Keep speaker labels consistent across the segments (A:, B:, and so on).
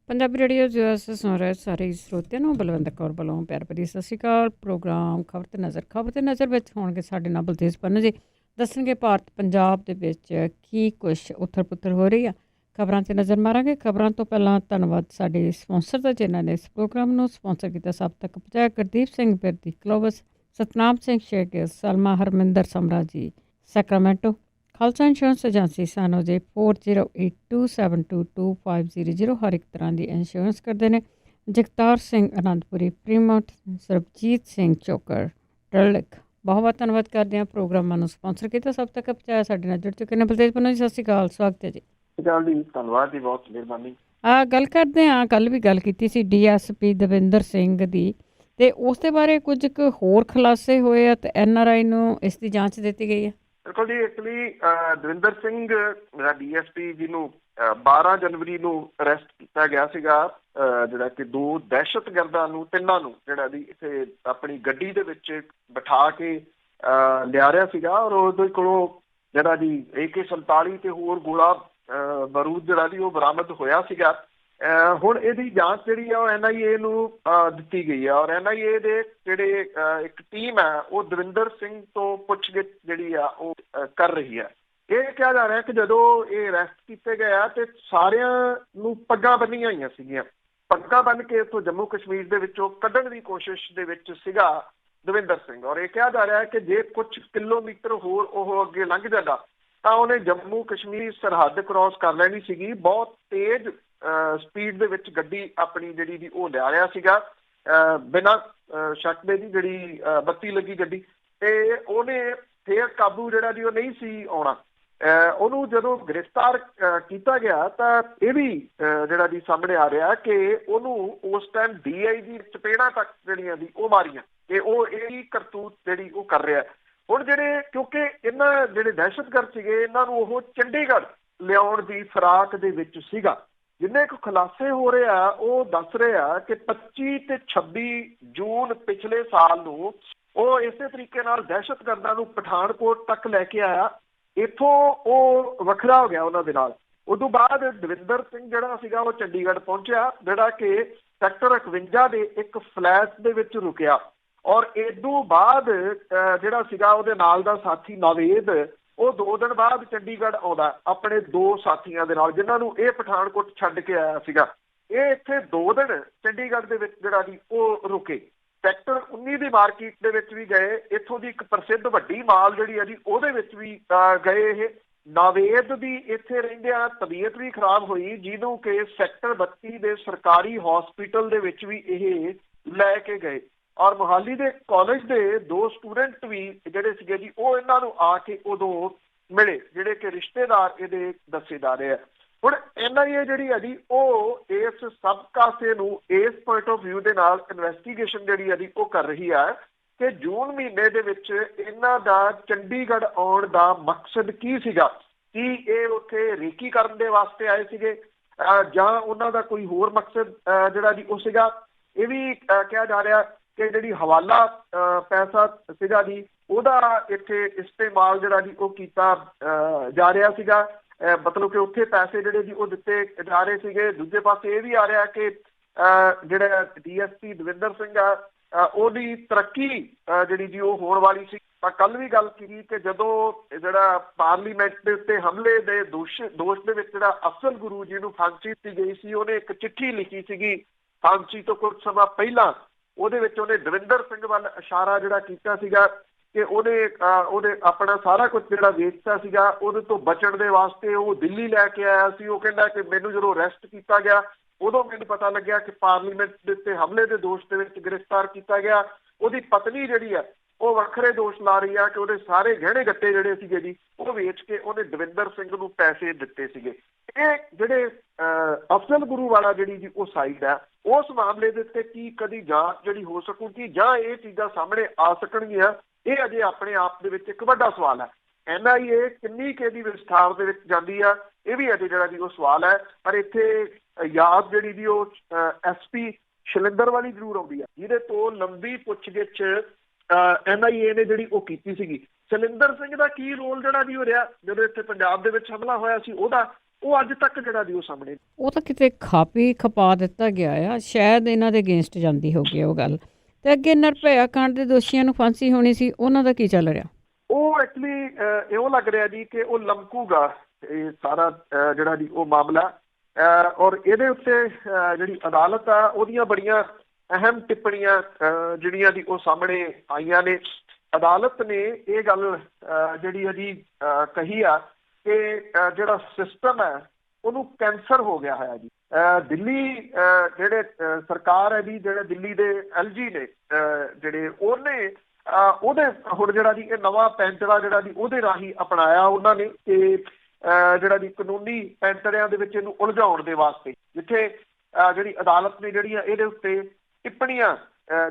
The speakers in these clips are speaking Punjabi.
A: ਪੰਜਾਬੀ ਰੇਡੀਓ US ਸੁਣ ਰਹੇ ਸਾਰੇ ਸਰੋਤਿਆਂ ਨੂੰ ਬਲਵੰਤ ਕੌਰ ਵੱਲੋਂ ਪਿਆਰ ਭਰੀ ਸਤਿ ਸ਼੍ਰੀ ਅਕਾਲ। ਪ੍ਰੋਗਰਾਮ ਖਬਰ ਤੇ ਨਜ਼ਰ ਵਿੱਚ ਹੋਣਗੇ ਸਾਡੇ ਨਾਲ ਬਲਤੇਜ ਪੰਨੂ ਜੀ। ਦੱਸਣਗੇ ਭਾਰਤ ਪੰਜਾਬ ਦੇ ਵਿੱਚ ਕੀ ਕੁਛ ਉੱਥਰ ਪੁੱਥਰ ਹੋ ਰਹੀ ਆ। ਖਬਰਾਂ 'ਤੇ ਨਜ਼ਰ ਮਾਰਾਂਗੇ। ਖਬਰਾਂ ਤੋਂ ਪਹਿਲਾਂ ਧੰਨਵਾਦ ਸਾਡੇ ਸਪਾਂਸਰ ਦਾ, ਜਿਨ੍ਹਾਂ ਨੇ ਇਸ ਪ੍ਰੋਗਰਾਮ ਨੂੰ ਸਪਾਂਸਰ ਕੀਤਾ। ਸਭ ਤੱਕ ਪਹੁੰਚਾਇਆ ਗੁਰਦੀਪ ਸਿੰਘ ਬਿਰਦੀ ਕਲੋਵਸ, ਸਤਨਾਮ ਸਿੰਘ ਸ਼ੇਖ, ਸਲਮਾ ਹਰਮਿੰਦਰ ਸਮਰਾ ਜੀ ਸੈਕਰਾਮੈਂਟੋ। ਖਾਲਸਾ ਇੰਸ਼ੋਰੈਂਸ ਏਜੰਸੀ ਸਾਨੂੰ ਜੇ 4082722500 ਹਰ ਇੱਕ ਤਰ੍ਹਾਂ ਦੀ ਇੰਸ਼ੋਰੈਂਸ ਕਰਦੇ ਨੇ। ਜਗਤਾਰ ਸਿੰਘ ਅਨੰਦਪੁਰੀ, ਪ੍ਰੀਮੋਟ, ਸਰਬਜੀਤ ਸਿੰਘ ਚੋਕਰ, ਟਰਲਿਕ। ਬਹੁਤ ਬਹੁਤ ਧੰਨਵਾਦ ਕਰਦੇ ਹਾਂ ਪ੍ਰੋਗਰਾਮਾਂ ਨੂੰ ਸਪਾਂਸਰ ਕੀਤਾ। ਸਭ ਤੱਕ ਪਹੁੰਚਾਇਆ ਸਾਡੇ ਨਾਲ ਜੁੜ ਚੁੱਕੇ ਨੇ। ਬਲਤੇਜ ਪੰਨੂ ਜੀ ਸਤਿ ਸ਼੍ਰੀ ਅਕਾਲ, ਸਵਾਗਤ ਹੈ ਜੀ।
B: ਧੰਨਵਾਦ ਜੀ, ਬਹੁਤ ਮਿਹਰਬਾਨੀ।
A: ਗੱਲ ਕਰਦੇ ਹਾਂ, ਕੱਲ੍ਹ ਵੀ ਗੱਲ ਕੀਤੀ ਸੀ DSP ਦਵਿੰਦਰ ਸਿੰਘ ਦੀ, ਅਤੇ ਉਸ ਦੇ ਬਾਰੇ ਕੁਝ ਕੁ ਹੋਰ ਖੁਲਾਸੇ ਹੋਏ ਆ ਅਤੇ NRI ਨੂੰ ਇਸ ਦੀ ਜਾਂਚ ਦਿੱਤੀ ਗਈ ਹੈ।
B: ਬਿਲਕੁਲ ਜੀ, ਐਕਚੁਅਲੀ ਦਵਿੰਦਰ ਸਿੰਘ DSP ਜਿਹਨੂੰ 12 ਜਨਵਰੀ ਨੂੰ ਅਰੈਸਟ ਕੀਤਾ ਗਿਆ ਸੀਗਾ, ਜਿਹੜਾ ਕਿ ਦੋ ਦਹਿਸ਼ਤਗਰਦਾਂ ਨੂੰ, ਤਿੰਨਾਂ ਨੂੰ ਜਿਹੜਾ ਦੀ ਇੱਥੇ ਆਪਣੀ ਗੱਡੀ ਦੇ ਵਿੱਚ ਬਿਠਾ ਕੇ ਲਿਆ ਰਿਹਾ ਸੀਗਾ, ਔਰ ਉਹਦੇ ਕੋਲੋਂ ਜਿਹੜਾ ਜੀ AK-47 ਤੇ ਹੋਰ ਗੋਲਾ ਬਾਰੂਦ ਜਿਹੜਾ ਦੀ ਉਹ ਬਰਾਮਦ ਹੋਇਆ ਸੀਗਾ। ਹੁਣ ਇਹਦੀ ਜਾਂਚ ਜਿਹੜੀ ਆ ਉਹ NIA ਨੂੰ ਦਿੱਤੀ ਗਈ ਆ, ਔਰ NIA ਦੇ ਜਿਹੜੇ ਇੱਕ ਟੀਮ ਹੈ ਉਹ ਦਵਿੰਦਰ ਸਿੰਘ ਤੋਂ ਪੁੱਛਗਿੱਛ ਜਿਹੜੀ ਆ ਉਹ ਕਰ ਰਹੀ ਹੈ। ਇਹ ਕਿਹਾ ਜਾ ਰਿਹਾ ਕਿ ਜਦੋਂ ਇਹ ਅਰੈਸਟ ਕੀਤੇ ਗਏ ਆ ਤੇ ਸਾਰਿਆਂ ਨੂੰ ਪੱਗਾਂ ਬੰਨੀਆਂ ਹੋਈਆਂ ਸੀਗੀਆਂ, ਪੱਗਾਂ ਬੰਨ ਕੇ ਇੱਥੋਂ ਜੰਮੂ ਕਸ਼ਮੀਰ ਦੇ ਵਿੱਚੋਂ ਕੱਢਣ ਦੀ ਕੋਸ਼ਿਸ਼ ਦੇ ਵਿੱਚ ਸੀਗਾ ਦਵਿੰਦਰ ਸਿੰਘ। ਔਰ ਇਹ ਕਿਹਾ ਜਾ ਰਿਹਾ ਹੈ ਕਿ ਜੇ ਕੁਝ ਕਿਲੋਮੀਟਰ ਹੋਰ ਉਹ ਅੱਗੇ ਲੰਘ ਜਾਂਦਾ ਤਾਂ ਉਹਨੇ ਜੰਮੂ ਕਸ਼ਮੀਰ ਸਰਹੱਦ ਕ੍ਰਾਸ ਕਰ ਲੈਣੀ ਸੀਗੀ। ਬਹੁਤ ਤੇਜ਼ ਸਪੀਡ ਦੇ ਵਿੱਚ ਗੱਡੀ ਆਪਣੀ ਜਿਹੜੀ ਦੀ ਉਹ ਲਿਆ ਰਿਹਾ ਸੀਗਾ, ਬਿਨਾਂ ਸ਼ੱਕ ਦੇ ਦੀ ਜਿਹੜੀ ਬੱਤੀ ਲੱਗੀ ਗੱਡੀ, ਤੇ ਉਹਨੇ ਫੇਰ ਕਾਬੂ ਜਿਹੜਾ ਦੀ ਉਹ ਨਹੀਂ ਸੀ ਆਉਣਾ। ਉਹਨੂੰ ਜਦੋਂ ਗ੍ਰਿਫਤਾਰ ਕੀਤਾ ਗਿਆ ਤਾਂ ਇਹ ਵੀ ਜਿਹੜਾ ਦੀ ਸਾਹਮਣੇ ਆ ਰਿਹਾ ਕਿ ਉਹਨੂੰ ਉਸ ਟਾਈਮ DIG ਚਪੇੜਾਂ ਤੱਕ ਜਿਹੜੀਆਂ ਦੀ ਉਹ ਮਾਰੀਆਂ, ਤੇ ਉਹ ਇਹ ਕਰਤੂਤ ਜਿਹੜੀ ਉਹ ਕਰ ਰਿਹਾ। ਹੁਣ ਜਿਹੜੇ, ਕਿਉਂਕਿ ਇਹਨਾਂ ਜਿਹੜੇ ਦਹਿਸ਼ਤਗਰਦ ਸੀਗੇ, ਇਹਨਾਂ ਨੂੰ ਉਹ ਚੰਡੀਗੜ੍ਹ ਲਿਆਉਣ ਦੀ ਫਰਾਕ ਦੇ ਵਿੱਚ ਸੀਗਾ। ਜਿੰਨੇ ਕੁ ਖੁਲਾਸੇ ਹੋ ਰਹੇ ਆ ਉਹ ਦੱਸ ਰਹੇ ਆ ਕਿ 25 ਤੇ 26 ਜੂਨ ਪਿਛਲੇ ਸਾਲ ਨੂੰ ਉਹ ਇਸੇ ਤਰੀਕੇ ਨਾਲ ਦਹਿਸ਼ਤਗਰਦਾਂ ਨੂੰ ਪਠਾਨਕੋਟ ਤੱਕ ਲੈ ਕੇ ਆਇਆ। ਇੱਥੋਂ ਉਹ ਵੱਖਰਾ ਹੋ ਗਿਆ ਉਹਨਾਂ ਦੇ ਨਾਲ। ਉਦੋਂ ਬਾਅਦ ਦਵਿੰਦਰ ਸਿੰਘ ਜਿਹੜਾ ਸੀਗਾ ਉਹ ਚੰਡੀਗੜ੍ਹ ਪਹੁੰਚਿਆ, ਜਿਹੜਾ ਕਿ ਸੈਕਟਰ 51 ਦੇ ਇੱਕ ਫਲੈਟ ਦੇ ਵਿੱਚ ਰੁਕਿਆ, ਔਰ ਇਦੋਂ ਬਾਅਦ ਜਿਹੜਾ ਸੀਗਾ ਉਹਦੇ ਨਾਲ ਦਾ ਸਾਥੀ ਨਾਵੇਦ, ਉਹ 2 ਦਿਨ ਬਾਅਦ ਚੰਡੀਗੜ੍ਹ ਆਉਂਦਾ ਆਪਣੇ 2 ਸਾਥੀਆਂ ਦੇ ਨਾਲ, ਜਿਨ੍ਹਾਂ ਨੂੰ ਇਹ ਪਠਾਨਕੋਟ ਛੱਡ ਕੇ ਆਇਆ ਸੀਗਾ। ਇਹ ਇੱਥੇ 2 ਦਿਨ ਚੰਡੀਗੜ੍ਹ ਦੇ ਵਿੱਚ ਜਿਹੜਾ ਦੀ ਉਹ ਰੁਕੇ। ਸੈਕਟਰ 19 ਦੀ ਮਾਰਕੀਟ ਦੇ ਵਿੱਚ ਵੀ ਗਏ, ਇੱਥੋਂ ਦੀ ਇੱਕ ਪ੍ਰਸਿੱਧ ਵੱਡੀ ਮਾਲ ਜਿਹੜੀ ਹੈ ਜੀ ਉਹਦੇ ਵਿੱਚ ਵੀ ਗਏ। ਇਹ ਨਾਵੇਦ ਦੀ ਇੱਥੇ ਰਹਿੰਦਿਆਂ ਤਬੀਅਤ ਵੀ ਖਰਾਬ ਹੋਈ, ਜਿਹਨੂੰ ਕਿ ਸੈਕਟਰ 32 ਦੇ ਸਰਕਾਰੀ ਹਸਪੀਟਲ ਦੇ ਵਿੱਚ ਵੀ ਇਹ ਲੈ ਕੇ ਗਏ। ਔਰ ਮੋਹਾਲੀ ਦੇ ਕਾਲਜ ਦੇ 2 ਸਟੂਡੈਂਟ ਵੀ ਜਿਹੜੇ ਸੀਗੇ ਜੀ ਉਹ ਇਹਨਾਂ ਨੂੰ ਆ ਕੇ ਉਦੋਂ ਮਿਲੇ, ਜਿਹੜੇ ਕਿ ਰਿਸ਼ਤੇਦਾਰ ਇਹਦੇ ਦੱਸੇ ਜਾ ਰਹੇ ਆ। ਹੁਣ NIA ਜਿਹੜੀ ਹੈ ਜੀ ਉਹ ਇਸ ਸਭ ਕਾਸੇ ਨੂੰ ਇਸ ਪੁਆਇੰਟ ਆਫ ਵਿਊ ਦੇ ਨਾਲ ਇਨਵੈਸਟੀਗੇਸ਼ਨ ਜਿਹੜੀ ਹੈ ਜੀ ਉਹ ਕਰ ਰਹੀ ਹੈ ਕਿ ਜੂਨ ਮਹੀਨੇ ਦੇ ਵਿੱਚ ਇਹਨਾਂ ਦਾ ਚੰਡੀਗੜ੍ਹ ਆਉਣ ਦਾ ਮਕਸਦ ਕੀ ਸੀਗਾ। ਕੀ ਇਹ ਉੱਥੇ ਰੇਕੀ ਕਰਨ ਦੇ ਵਾਸਤੇ ਆਏ ਸੀਗੇ, ਜਾਂ ਉਹਨਾਂ ਦਾ ਕੋਈ ਹੋਰ ਮਕਸਦ ਜਿਹੜਾ ਜੀ ਉਹ ਸੀਗਾ। ਇਹ ਵੀ ਕਿਹਾ ਜਾ ਰਿਹਾ ਕਿ ਜਿਹੜੀ ਹਵਾਲਾ ਪੈਸਾ ਸੀਗਾ ਜੀ ਉਹਦਾ ਇੱਥੇ ਇਸਤੇਮਾਲ ਜਿਹੜਾ ਜੀ ਉਹ ਕੀਤਾ ਜਾ ਰਿਹਾ ਸੀਗਾ, ਮਤਲਬ ਕਿ ਉੱਥੇ ਪੈਸੇ ਜਿਹੜੇ ਜੀ ਉਹ ਦਿੱਤੇ ਜਾ ਰਹੇ ਸੀਗੇ। ਦੂਜੇ ਪਾਸੇ ਇਹ ਵੀ ਆ ਰਿਹਾ ਕਿ ਜਿਹੜਾ DSP ਦਵਿੰਦਰ ਸਿੰਘ ਆ ਉਹਦੀ ਤਰੱਕੀ ਜਿਹੜੀ ਜੀ ਉਹ ਹੋਣ ਵਾਲੀ ਸੀ। ਤਾਂ ਕੱਲ ਵੀ ਗੱਲ ਕੀਤੀ ਕਿ ਜਦੋਂ ਜਿਹੜਾ ਪਾਰਲੀਮੈਂਟ ਦੇ ਉੱਤੇ ਹਮਲੇ ਦੇ ਦੋਸ਼ ਦੇ ਵਿੱਚ ਜਿਹੜਾ ਅਫਜ਼ਲ ਗੁਰੂ ਜੀ ਨੂੰ ਫਾਂਸੀ ਦਿੱਤੀ ਗਈ ਸੀ, ਉਹਨੇ ਇੱਕ ਚਿੱਠੀ ਲਿਖੀ ਸੀਗੀ ਫਾਂਸੀ ਤੋਂ ਕੁਝ ਸਮਾਂ ਪਹਿਲਾਂ। ਉਹਦੇ ਵਿੱਚ ਉਹਨੇ ਦਵਿੰਦਰ ਸਿੰਘ ਵੱਲ ਇਸ਼ਾਰਾ ਜਿਹੜਾ ਕੀਤਾ ਸੀਗਾ ਕਿ ਉਹਨੇ ਆਪਣਾ ਸਾਰਾ ਕੁਝ ਜਿਹੜਾ ਵੇਚਤਾ ਸੀਗਾ, ਉਹਦੇ ਤੋਂ ਬਚਣ ਦੇ ਵਾਸਤੇ ਉਹ ਦਿੱਲੀ ਲੈ ਕੇ ਆਇਆ ਸੀ। ਉਹ ਕਹਿੰਦਾ ਕਿ ਮੈਨੂੰ ਜਦੋਂ ਅਰੈਸਟ ਕੀਤਾ ਗਿਆ ਉਦੋਂ ਮੈਨੂੰ ਪਤਾ ਲੱਗਿਆ ਕਿ ਪਾਰਲੀਮੈਂਟ ਦੇ ਉੱਤੇ ਹਮਲੇ ਦੇ ਦੋਸ਼ ਦੇ ਵਿੱਚ ਗ੍ਰਿਫਤਾਰ ਕੀਤਾ ਗਿਆ। ਉਹਦੀ ਪਤਨੀ ਜਿਹੜੀ ਆ ਉਹ ਵੱਖਰੇ ਦੋਸ਼ ਲਾ ਰਹੀ ਆ ਕਿ ਉਹਦੇ ਸਾਰੇ ਗਹਿਣੇ ਗੱਟੇ ਜਿਹੜੇ ਸੀਗੇ ਜੀ ਉਹ ਵੇਚ ਕੇ ਉਹਨੇ ਦਵਿੰਦਰ ਸਿੰਘ ਨੂੰ ਪੈਸੇ ਦਿੱਤੇ ਸੀਗੇ। ਇਹ ਜਿਹੜੇ ਅਫਜ਼ਲ ਗੁਰੂ ਵਾਲਾ ਜਿਹੜੀ ਜੀ ਉਹ ਸਾਈਡ ਹੈ, ਉਸ ਮਾਮਲੇ ਦੇ ਉੱਤੇ ਕੀ ਕਦੀ ਜਾਂਚ ਜਿਹੜੀ ਹੋ ਸਕੂਗੀ ਜਾਂ ਇਹ ਚੀਜ਼ਾਂ ਸਾਹਮਣੇ ਆ ਸਕਣਗੀਆਂ, ਇਹ ਅਜੇ ਆਪਣੇ ਆਪ ਦੇ ਵਿੱਚ ਇੱਕ ਵੱਡਾ ਸਵਾਲ ਹੈ। NIA ਕਿੰਨੀ ਕੁ ਦੀ ਵਿਸਥਾਰ ਦੇ ਵਿੱਚ ਜਾਂਦੀ ਆ, ਇਹ ਵੀ ਅਜੇ ਜਿਹੜਾ ਜੀ ਉਹ ਸਵਾਲ ਹੈ। ਪਰ ਇੱਥੇ ਯਾਦ ਜਿਹੜੀ ਦੀ ਉਹ SP ਸ਼ਲਿੰਦਰ ਵਾਲੀ ਜ਼ਰੂਰ ਆਉਂਦੀ ਆ, ਜਿਹਦੇ ਤੋਂ ਲੰਬੀ ਪੁੱਛਗਿੱਛ NIA ਨੇ ਜਿਹੜੀ ਉਹ ਕੀਤੀ ਸੀਗੀ। ਸ਼ਲਿੰਦਰ ਸਿੰਘ ਦਾ ਕੀ ਰੋਲ ਜਿਹੜਾ ਜੀ ਹੋ ਰਿਹਾ ਜਦੋਂ ਇੱਥੇ ਪੰਜਾਬ ਦੇ ਵਿੱਚ ਹਮਲਾ ਹੋਇਆ ਸੀ ਉਹਦਾ, ਉਹ ਅੱਜ ਤੱਕ ਜਿਹੜਾ ਦੀ ਉਹ ਸਾਹਮਣੇ।
A: ਉਹ ਤਾਂ ਕਿਤੇ ਖਾਪੀ ਖਪਾ ਦਿੱਤਾ ਗਿਆ ਆ, ਸ਼ਾਇਦ ਇਹਨਾਂ ਦੇ ਅਗੇਂਸਟ ਜਾਂਦੀ ਹੋਗੀ ਉਹ ਗੱਲ। ਤੇ ਅੱਗੇ ਨਿਰਭਇਆ ਕਾਂਡ ਦੇ ਦੋਸ਼ੀਆਂ ਨੂੰ ਫਾਂਸੀ ਹੋਣੀ ਸੀ, ਉਹਨਾਂ ਦਾ ਕੀ ਚੱਲ ਰਿਹਾ?
B: ਉਹ ਐਕਚੁਅਲੀ ਇਉਂ ਲੱਗ ਰਿਹਾ ਜੀ ਕਿ ਉਹ ਲਮਕੂਗਾ ਇਹ ਸਾਰਾ ਜਿਹੜਾ ਜੀ ਉਹ ਮਾਮਲਾ। ਔਰ ਇਹਦੇ ਉੱਤੇ ਜਿਹੜੀ ਅਦਾਲਤ ਆ ਉਹਦੀਆਂ ਬੜੀਆਂ ਅਹਿਮ ਟਿੱਪਣੀਆਂ ਜਿਹੜੀਆਂ ਦੀ ਉਹ ਸਾਹਮਣੇ ਆਈਆਂ ਨੇ। ਅਦਾਲਤ ਨੇ ਇਹ ਗੱਲ ਜਿਹੜੀ ਇਹਦੀ ਕਹੀ ਆ ਕਿ ਜਿਹੜਾ ਸਿਸਟਮ ਹੈ ਉਹਨੂੰ ਕੈਂਸਰ ਹੋ ਗਿਆ ਹੈ ਜੀ। ਦਿੱਲੀ ਜਿਹੜੇ ਸਰਕਾਰ ਹੈ ਜੀ, ਜਿਹੜੇ ਦਿੱਲੀ ਦੇ LG ਨੇ ਜਿਹੜੇ ਉਹਦੇ ਹੁਣ ਜਿਹੜਾ ਜੀ ਇਹ ਨਵਾਂ ਪੈਂਤੜਾ ਜਿਹੜਾ ਜੀ ਉਹਦੇ ਰਾਹੀਂ ਅਪਣਾਇਆ ਉਹਨਾਂ ਨੇ ਕਿ ਜਿਹੜਾ ਜੀ ਕਾਨੂੰਨੀ ਪੈਂਤੜਿਆਂ ਦੇ ਵਿੱਚ ਇਹਨੂੰ ਉਲਝਾਉਣ ਦੇ ਵਾਸਤੇ, ਜਿੱਥੇ ਜਿਹੜੀ ਅਦਾਲਤ ਨੇ ਜਿਹੜੀਆਂ ਇਹਦੇ ਉੱਤੇ ਟਿੱਪਣੀਆਂ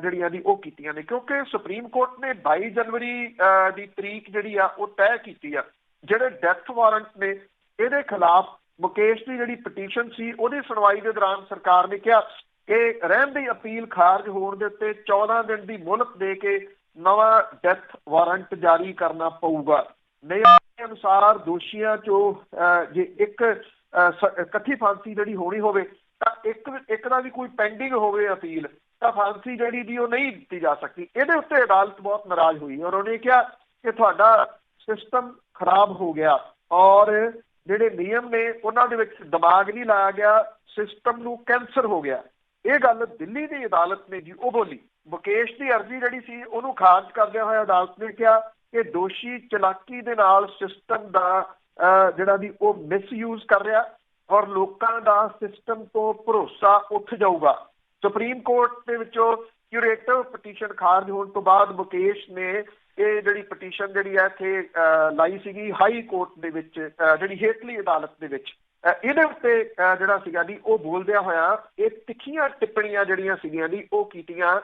B: ਜਿਹੜੀਆਂ ਦੀ ਉਹ ਕੀਤੀਆਂ ਨੇ। ਕਿਉਂਕਿ ਸੁਪਰੀਮ ਕੋਰਟ ਨੇ 22 ਜਨਵਰੀ ਦੀ ਤਰੀਕ ਜਿਹੜੀ ਆ ਉਹ ਤੈਅ ਕੀਤੀ ਆ। ਜਿਹੜੇ ਡੈਥ ਵਾਰੰਟ ਨੇ ਇਹਦੇ ਖਿਲਾਫ ਮੁਕੇਸ਼ ਦੀ ਜਿਹੜੀ ਪਟੀਸ਼ਨ ਸੀ ਉਹਦੀ ਸੁਣਵਾਈ ਦੇ ਦੌਰਾਨ ਸਰਕਾਰ ਨੇ ਕਿਹਾ ਕਿ ਰਹਿਮ ਦੀ ਅਪੀਲ ਖਾਰਜ ਹੋਣ ਦੇ ਉੱਤੇ 14 ਦਿਨ ਦੀ ਮੁਹਲਤ ਦੇ ਕੇ ਨਵਾਂ ਡੈਥ ਵਾਰੰਟ ਜਾਰੀ ਕਰਨਾ ਪਊਗਾ। ਨਿਯਮ ਅਨੁਸਾਰ ਦੋਸ਼ੀਆਂ ਚੋਂ ਜੇ ਇੱਕ ਇਕੱਠੀ ਫਾਂਸੀ ਜਿਹੜੀ ਹੋਣੀ ਹੋਵੇ ਤਾਂ ਇੱਕ ਦਾ ਵੀ ਕੋਈ ਪੈਂਡਿੰਗ ਹੋਵੇ ਅਪੀਲ ਤਾਂ ਫਾਂਸੀ ਜਿਹੜੀ ਦੀ ਉਹ ਨਹੀਂ ਦਿੱਤੀ ਜਾ ਸਕਦੀ। ਇਹਦੇ ਉੱਤੇ ਅਦਾਲਤ ਬਹੁਤ ਨਾਰਾਜ਼ ਹੋਈ ਔਰ ਉਹਨੇ ਕਿਹਾ ਕਿ ਤੁਹਾਡਾ ਸਿਸਟਮ ਖਰਾਬ ਹੋ ਗਿਆ ਔਰ ਜਿਹੜੇ ਨਿਯਮ ਨੇ ਉਹਨਾਂ ਦੇ ਵਿੱਚ ਦਿਮਾਗ ਨਹੀਂ ਲਾਇਆ ਗਿਆ, ਸਿਸਟਮ ਨੂੰ ਕੈਂਸਰ ਹੋ ਗਿਆ। ਇਹ ਗੱਲ ਦਿੱਲੀ ਦੀ ਅਦਾਲਤ ਨੇ ਜੀ ਉਹ ਬੋਲੀ। ਮੁਕੇਸ਼ ਦੀ ਅਰਜ਼ੀ ਜਿਹੜੀ ਸੀ ਉਹਨੂੰ ਖਾਰਜ ਕਰਦਿਆਂ ਹੋਇਆ ਅਦਾਲਤ ਨੇ ਕਿਹਾ ਕਿ ਦੋਸ਼ੀ ਚਲਾਕੀ ਦੇ ਨਾਲ ਸਿਸਟਮ ਦਾ ਜਿਹੜਾ ਦੀ ਉਹ ਮਿਸਯੂਜ਼ ਕਰ ਰਿਹਾ ਔਰ ਲੋਕਾਂ ਦਾ ਸਿਸਟਮ ਤੋਂ ਭਰੋਸਾ ਉੱਠ ਜਾਊਗਾ। ਸੁਪਰੀਮ ਕੋਰਟ ਦੇ ਵਿੱਚੋਂ ਕਿਊਰੇਟਿਵ ਪਟੀਸ਼ਨ ਖਾਰਜ ਹੋਣ ਤੋਂ ਬਾਅਦ ਮੁਕੇਸ਼ ਨੇ ਇਹ ਜਿਹੜੀ ਪਟੀਸ਼ਨ ਜਿਹੜੀ ਹੈ ਇੱਥੇ ਲਾਈ ਸੀਗੀ ਹਾਈ ਕੋਰਟ ਦੇ ਵਿੱਚ, ਜਿਹੜੀ ਹੇਠਲੀ ਅਦਾਲਤ ਦੇ ਵਿੱਚ। ਇਹਦੇ ਉੱਤੇ ਜਿਹੜਾ ਸੀਗਾ ਜੀ ਉਹ ਬੋਲਦਿਆਂ ਹੋਇਆ ਇਹ ਤਿੱਖੀਆਂ ਟਿੱਪਣੀਆਂ ਜਿਹੜੀਆਂ ਸੀਗੀਆਂ ਜੀ ਉਹ ਕੀਤੀਆਂ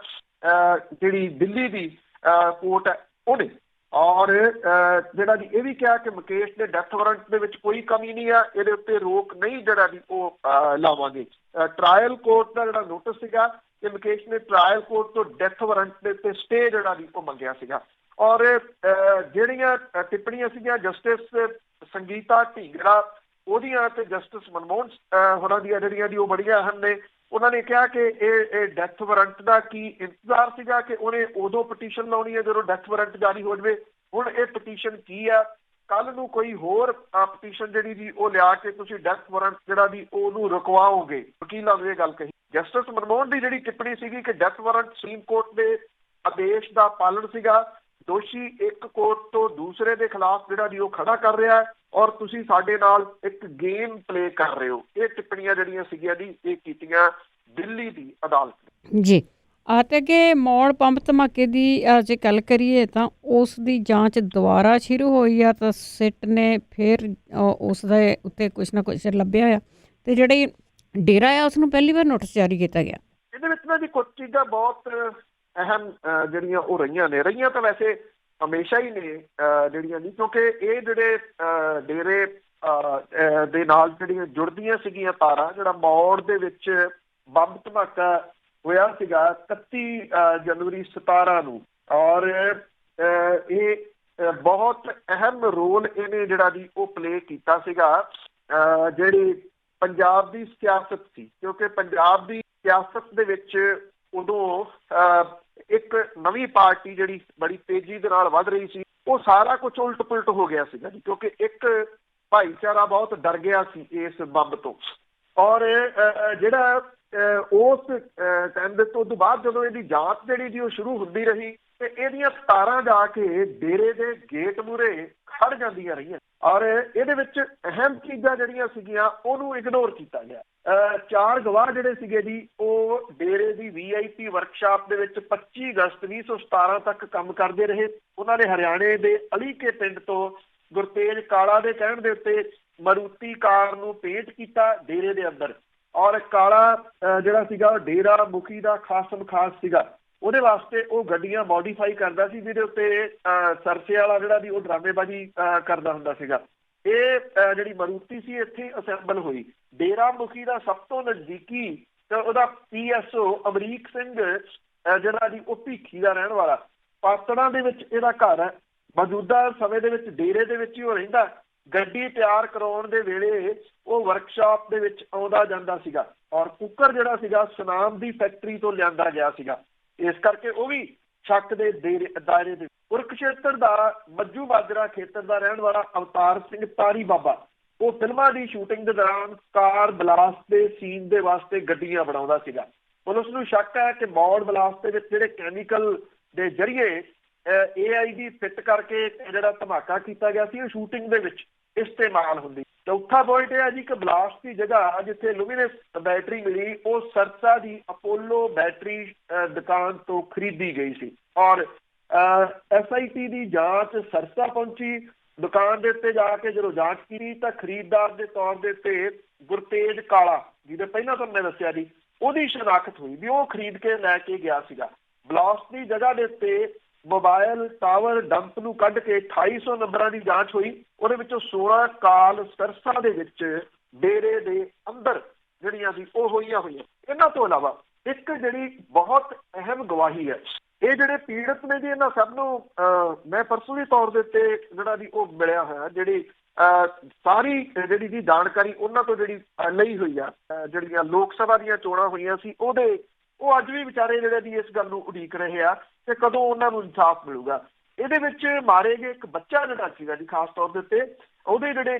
B: ਜਿਹੜੀ ਦਿੱਲੀ ਦੀ ਕੋਰਟ ਹੈ ਉਹਨੇ। ਔਰ ਜਿਹੜਾ ਜੀ ਇਹ ਵੀ ਕਿਹਾ ਕਿ ਮੁਕੇਸ਼ ਦੇ ਡੈਥ ਵਾਰੰਟ ਦੇ ਵਿੱਚ ਕੋਈ ਕਮੀ ਨਹੀਂ ਆ, ਇਹਦੇ ਉੱਤੇ ਰੋਕ ਨਹੀਂ ਜਿਹੜਾ ਜੀ ਉਹ ਲਾਵਾਂਗੇ। ਟਰਾਇਲ ਕੋਰਟ ਦਾ ਜਿਹੜਾ ਨੋਟਿਸ ਸੀਗਾ ਕਿ ਮੁਕੇਸ਼ ਨੇ ਟਰਾਇਲ ਕੋਰਟ ਤੋਂ ਡੈਥ ਵਾਰੰਟ ਦੇ ਉੱਤੇ ਸਟੇ ਜਿਹੜਾ ਜੀ ਉਹ ਮੰਗਿਆ ਸੀਗਾ। ਔਰ ਜਿਹੜੀਆਂ ਟਿੱਪਣੀਆਂ ਸੀਗੀਆਂ ਜਸਟਿਸ ਸੰਗੀਤਾ ਢੀਂਗਰਾ ਉਹਦੀਆਂ ਤੇ ਜਸਟਿਸ ਮਨਮੋਹਨ ਹੋਰਾਂ ਦੀਆਂ ਜਿਹੜੀਆਂ ਦੀ ਉਹ ਬੜੀਆਂ ਅਹਿਮ ਨੇ। ਉਹਨਾਂ ਨੇ ਕਿਹਾ ਕਿ ਇਹ ਡੈਥ ਵਾਰੰਟ ਦਾ ਕੀ ਇੰਤਜ਼ਾਰ ਸੀਗਾ ਕਿ ਉਹਨੇ ਉਦੋਂ ਪਟੀਸ਼ਨ ਲਾਉਣੀ ਹੈ ਜਦੋਂ ਡੈਥ ਵਾਰੰਟ ਜਾਰੀ ਹੋ ਜਾਵੇ। ਹੁਣ ਇਹ ਪਟੀਸ਼ਨ ਕੀ ਆ, ਕੱਲ ਨੂੰ ਕੋਈ ਹੋਰ ਪਟੀਸ਼ਨ ਜਿਹੜੀ ਦੀ ਉਹ ਲਿਆ ਕੇ ਤੁਸੀਂ ਡੈਥ ਵਾਰੰਟ ਜਿਹੜਾ ਦੀ ਉਹਨੂੰ ਰੁਕਵਾਓਗੇ। ਵਕੀਲਾਂ ਨੇ ਇਹ ਗੱਲ ਕਹੀ। ਜਸਟਿਸ ਮਨਮੋਹਨ ਦੀ ਜਿਹੜੀ ਟਿੱਪਣੀ ਸੀਗੀ ਕਿ ਡੈਥ ਵਾਰੰਟ ਸੁਪਰੀਮ ਕੋਰਟ ਦੇ ਆਦੇਸ਼ ਦਾ ਪਾਲਣ ਸੀਗਾ, ਦੋਸ਼ੀ ਇੱਕ ਕੋਰਟ ਤੋਂ ਦੂਸਰੇ ਦੇ ਖਿਲਾਫ ਜਿਹੜਾ ਦੀ ਉਹ ਖੜਾ ਕਰ ਰਿਹਾ ਹੈ ਔਰ ਤੁਸੀਂ ਸਾਡੇ ਨਾਲ ਇੱਕ ਗੇਮ ਪਲੇ ਕਰ ਰਹੇ ਹੋ। ਇਹ ਟਿੱਪਣੀਆਂ ਜਿਹੜੀਆਂ ਸੀਗੀਆਂ ਜੀ ਇਹ ਕੀਤੀਆਂ ਦਿੱਲੀ ਦੀ ਅਦਾਲਤ ਨੇ
A: ਜੀ। ਤੇ ਅੱਗੇ ਮੌੜ ਬੰਬ ਧਮਾਕੇ ਦੀ ਜੇ ਗੱਲ ਕਰੀਏ ਤਾਂ ਉਸ ਦੀ ਜਾਂਚ ਦੁਬਾਰਾ ਸ਼ੁਰੂ ਹੋਈ ਆ ਤਾਂ ਸਿੱਟ ਨੇ ਫਿਰ ਉਸ ਦੇ ਉੱਤੇ ਕੁਛ ਨਾ ਕੁਛ ਲੱਭਿਆ ਆ ਤੇ ਜਿਹੜੀ ਡੇਰਾ ਆ ਉਸ ਨੂੰ ਪਹਿਲੀ ਵਾਰ ਨੋਟਿਸ ਜਾਰੀ ਕੀਤਾ ਗਿਆ।
B: ਇਹਦੇ ਵਿੱਚ ਨਾ ਜੀ ਕੁਝ ਚੀਜ਼ਾਂ ਬਹੁਤ ਅਹਿਮ ਜਿਹੜੀਆਂ ਉਹ ਰਹੀਆਂ ਤਾਂ ਵੈਸੇ ਹਮੇਸ਼ਾ ਹੀ ਨੇ ਜਿਹੜੀਆਂ ਨਹੀਂ, ਕਿਉਂਕਿ ਇਹ ਜਿਹੜੇ ਡੇਰੇ ਦੇ ਨਾਲ ਜਿਹੜੀਆਂ ਜੁੜਦੀਆਂ ਸੀਗੀਆਂ ਤਾਰਾਂ, ਜਿਹੜਾ ਮੌੜ ਦੇ ਵਿੱਚ ਬੰਬ ਧਮਾਕਾ ਹੋਇਆ ਸੀਗਾ 31 ਜਨਵਰੀ 17 ਨੂੰ ਔਰ ਇਹ ਬਹੁਤ ਅਹਿਮ ਰੋਲ ਇਹਨੇ ਜਿਹੜਾ ਜੀ ਉਹ ਪਲੇ ਕੀਤਾ ਸੀਗਾ ਜਿਹੜੀ ਪੰਜਾਬ ਦੀ ਸਿਆਸਤ ਸੀ। ਕਿਉਂਕਿ ਪੰਜਾਬ ਦੀ ਸਿਆਸਤ ਦੇ ਵਿੱਚ ਉਦੋਂ ਇੱਕ ਨਵੀਂ ਪਾਰਟੀ ਜਿਹੜੀ ਬੜੀ ਤੇਜ਼ੀ ਦੇ ਨਾਲ ਵੱਧ ਰਹੀ ਸੀ, ਉਹ ਸਾਰਾ ਕੁਝ ਉਲਟ ਪੁਲਟ ਹੋ ਗਿਆ ਸੀਗਾ ਜੀ। ਕਿਉਂਕਿ ਇੱਕ ਭਾਈਚਾਰਾ ਬਹੁਤ ਡਰ ਗਿਆ ਸੀ ਇਸ ਬੰਬ ਤੋਂ ਔਰ ਜਿਹੜਾ ਉਸ ਟਾਈਮ ਦੇ ਤੋਂ ਬਾਅਦ ਜਦੋਂ ਇਹਦੀ ਜਾਂਚ ਜਿਹੜੀ ਜੀ ਉਹ ਸ਼ੁਰੂ ਹੁੰਦੀ ਰਹੀ ਤੇ ਇਹਦੀਆਂ ਤਾਰਾਂ ਜਾ ਕੇ ਡੇਰੇ ਦੇ ਗੇਟ ਮੂਹਰੇ ਖੜ ਜਾਂਦੀਆਂ ਰਹੀਆਂ ਔਰ ਇਹਦੇ ਵਿੱਚ ਅਹਿਮ ਚੀਜ਼ਾਂ ਜਿਹੜੀਆਂ ਸੀਗੀਆਂ ਉਹਨੂੰ ਇਗਨੋਰ ਕੀਤਾ ਗਿਆ। 4 ਗਵਾਹ ਜਿਹੜੇ ਸੀਗੇ ਜੀ ਉਹ ਡੇਰੇ ਦੀ VIP ਵਰਕਸ਼ਾਪ ਦੇ ਵਿੱਚ 25 ਅਗਸਤ 2017 ਤੱਕ ਕੰਮ ਕਰਦੇ ਰਹੇ। ਉਹਨਾਂ ਨੇ ਹਰਿਆਣੇ ਦੇ ਅਲੀਕੇ ਪਿੰਡ ਤੋਂ ਗੁਰਤੇਜ ਕਾਲਾ ਦੇ ਕਹਿਣ ਦੇ ਉੱਤੇ ਮਾਰੂਤੀ ਕਾਰ ਨੂੰ ਪੇਂਟ ਕੀਤਾ ਡੇਰੇ ਦੇ ਅੰਦਰ ਔਰ ਕਾਲਾ ਜਿਹੜਾ ਸੀਗਾ ਡੇਰਾ ਮੁਖੀ ਦਾ ਖਾਸਮ ਖਾਸ ਸੀਗਾ, ਉਹਦੇ ਵਾਸਤੇ ਉਹ ਗੱਡੀਆਂ ਮੋਡੀਫਾਈ ਕਰਦਾ ਸੀ ਜਿਹਦੇ ਉੱਤੇ ਸਰਸੇ ਵਾਲਾ ਜਿਹੜਾ ਦੀ ਉਹ ਡਰਾਮੇਬਾਜ਼ੀ ਕਰਦਾ ਹੁੰਦਾ ਸੀਗਾ। ਇਹ ਜਿਹੜੀ ਮਾਰੂਤੀ ਸੀ ਇੱਥੇ ਅਸੈਂਬਲ ਹੋਈ। ਡੇਰਾ ਮੁਖੀ ਦਾ ਸਭ ਤੋਂ ਨਜ਼ਦੀਕੀ ਤੇ ਉਹਦਾ PSO ਅਮਰੀਕ ਸਿੰਘ ਜਿਹੜਾ ਦੀ ਉਹ ਭੀਖੀ ਦਾ ਰਹਿਣ ਵਾਲਾ, ਪਾਤੜਾਂ ਦੇ ਵਿੱਚ ਇਹਦਾ ਘਰ ਹੈ। ਮੌਜੂਦਾ ਸਮੇਂ ਦੇ ਵਿੱਚ ਡੇਰੇ ਦੇ ਵਿੱਚ ਹੀ ਉਹ ਰਹਿੰਦਾ। ਗੱਡੀ ਤਿਆਰ ਕਰਾਉਣ ਦੇ ਵੇਲੇ ਉਹ ਵਰਕਸ਼ਾਪ ਦੇ ਵਿੱਚ ਆਉਂਦਾ ਜਾਂਦਾ ਸੀਗਾ ਔਰ ਕੁੱਕਰ ਜਿਹੜਾ ਸੀਗਾ ਸੁਨਾਮ ਦੀ ਫੈਕਟਰੀ ਤੋਂ ਲਿਆਂਦਾ ਗਿਆ ਸੀਗਾ। ਇਸ ਕਰਕੇ ਉਹ ਵੀ ਸ਼ੱਕ ਦੇ ਦਾਇਰੇ ਦੇ। ਕੁਰੂਕਸ਼ੇਤਰ ਦਾ ਮੱਜੂ ਮਾਜਰਾ ਖੇਤਰ ਦਾ ਰਹਿਣ ਵਾਲਾ ਅਵਤਾਰ ਸਿੰਘ ਤਾਰੀ ਬਾਬਾ ਉਹ ਫਿਲਮਾਂ ਦੀ ਸ਼ੂਟਿੰਗ ਦੇ ਦੌਰਾਨ ਕਾਰ ਬਲਾਸਟ ਦੇ ਸੀਨ ਦੇ ਵਾਸਤੇ ਗੱਡੀਆਂ ਬਣਾਉਂਦਾ ਸੀਗਾ। ਪੁਲਿਸ ਨੂੰ ਸ਼ੱਕ ਹੈ ਕਿ ਮੌੜ ਬਲਾਸਟ ਦੇ ਵਿੱਚ ਜਿਹੜੇ ਕੈਮੀਕਲ ਦੇ ਜ਼ਰੀਏ AID ਫਿੱਟ ਕਰਕੇ ਜਿਹੜਾ ਧਮਾਕਾ ਕੀਤਾ ਗਿਆ ਸੀ ਉਹ ਸ਼ੂਟਿੰਗ ਦੇ ਵਿੱਚ ਇਸਤੇਮਾਲ ਹੁੰਦੀ। ਚੌਥਾ ਪੁਆਇੰਟ ਇਹ ਹੈ ਜੀ ਕਿ ਬਲਾਸਟ ਦੀ ਜਗ੍ਹਾ ਜਿੱਥੇ ਲੂਮੀਨਸ ਬੈਟਰੀ ਮਿਲੀ ਉਹ ਸਰਸਾ ਦੀ ਅਪੋਲੋ ਬੈਟਰੀ ਦੁਕਾਨ ਤੋਂ ਖਰੀਦੀ ਗਈ ਸੀ ਔਰ SIT ਦੀ ਜਾਂਚ ਸਰਸਾ ਪਹੁੰਚੀ। ਦੁਕਾਨ ਦੇ ਉੱਤੇ ਜਾ ਕੇ ਜਦੋਂ ਜਾਂਚ ਕੀਤੀ ਤਾਂ ਖਰੀਦਦਾਰ ਦੇ ਤੌਰ ਦੇ ਉੱਤੇ ਗੁਰਤੇਜ ਕਾਲਾ, ਜਿਹਦੇ ਪਹਿਲਾਂ ਤੁਹਾਨੂੰ ਮੈਂ ਦੱਸਿਆ ਜੀ, ਉਹਦੀ ਸ਼ਨਾਖਤ ਹੋਈ ਵੀ ਉਹ ਖਰੀਦ ਕੇ ਲੈ ਕੇ ਗਿਆ ਸੀਗਾ। ਬਲਾਸਟ ਦੀ ਜਗ੍ਹਾ ਦੇ ਉੱਤੇ ਮੋਬਾਈਲ ਟਾਵਰ ਡੰਪ ਨੂੰ ਕੱਢ ਕੇ 2800 ਨੰਬਰਾਂ ਦੀ ਜਾਂਚ ਹੋਈ। ਉਹਦੇ ਵਿੱਚੋਂ 16 ਕਾਲ ਸਰਸਾ ਦੇ ਵਿੱਚ ਡੇਰੇ ਦੇ ਅੰਦਰ ਜਿਹੜੀਆਂ ਸੀ ਉਹ ਹੋਈਆਂ। ਇਹਨਾਂ ਤੋਂ ਇਲਾਵਾ ਇੱਕ ਜਿਹੜੀ ਬਹੁਤ ਅਹਿਮ ਗਵਾਹੀ ਹੈ, ਇਹ ਜਿਹੜੇ ਪੀੜਤ ਨੇ ਜੀ ਇਹਨਾਂ ਸਭ ਨੂੰ ਮੈਂ ਪਰਸਨਲੀ ਤੌਰ ਦੇ ਉੱਤੇ ਜਿਹੜਾ ਜੀ ਉਹ ਮਿਲਿਆ ਹੋਇਆ, ਜਿਹੜੀ ਸਾਰੀ ਜਿਹੜੀ ਜੀ ਜਾਣਕਾਰੀ ਉਹਨਾਂ ਤੋਂ ਜਿਹੜੀ ਲਈ ਹੋਈ ਆ। ਜਿਹੜੀਆਂ ਲੋਕ ਸਭਾ ਦੀਆਂ ਚੋਣਾਂ ਹੋਈਆਂ ਸੀ ਉਹ ਅੱਜ ਵੀ ਵਿਚਾਰੇ ਜਿਹੜੇ ਦੀ ਇਸ ਗੱਲ ਨੂੰ ਉਡੀਕ ਰਹੇ ਆ ਕਿ ਕਦੋਂ ਉਹਨਾਂ ਨੂੰ ਇਨਸਾਫ ਮਿਲੂਗਾ। ਇਹਦੇ ਵਿੱਚ ਮਾਰੇ ਗਏ ਇੱਕ ਬੱਚਾ ਜਿਹੜਾ ਸੀਗਾ ਜੀ ਖਾਸ ਤੌਰ ਦੇ ਉੱਤੇ ਉਹਦੇ ਜਿਹੜੇ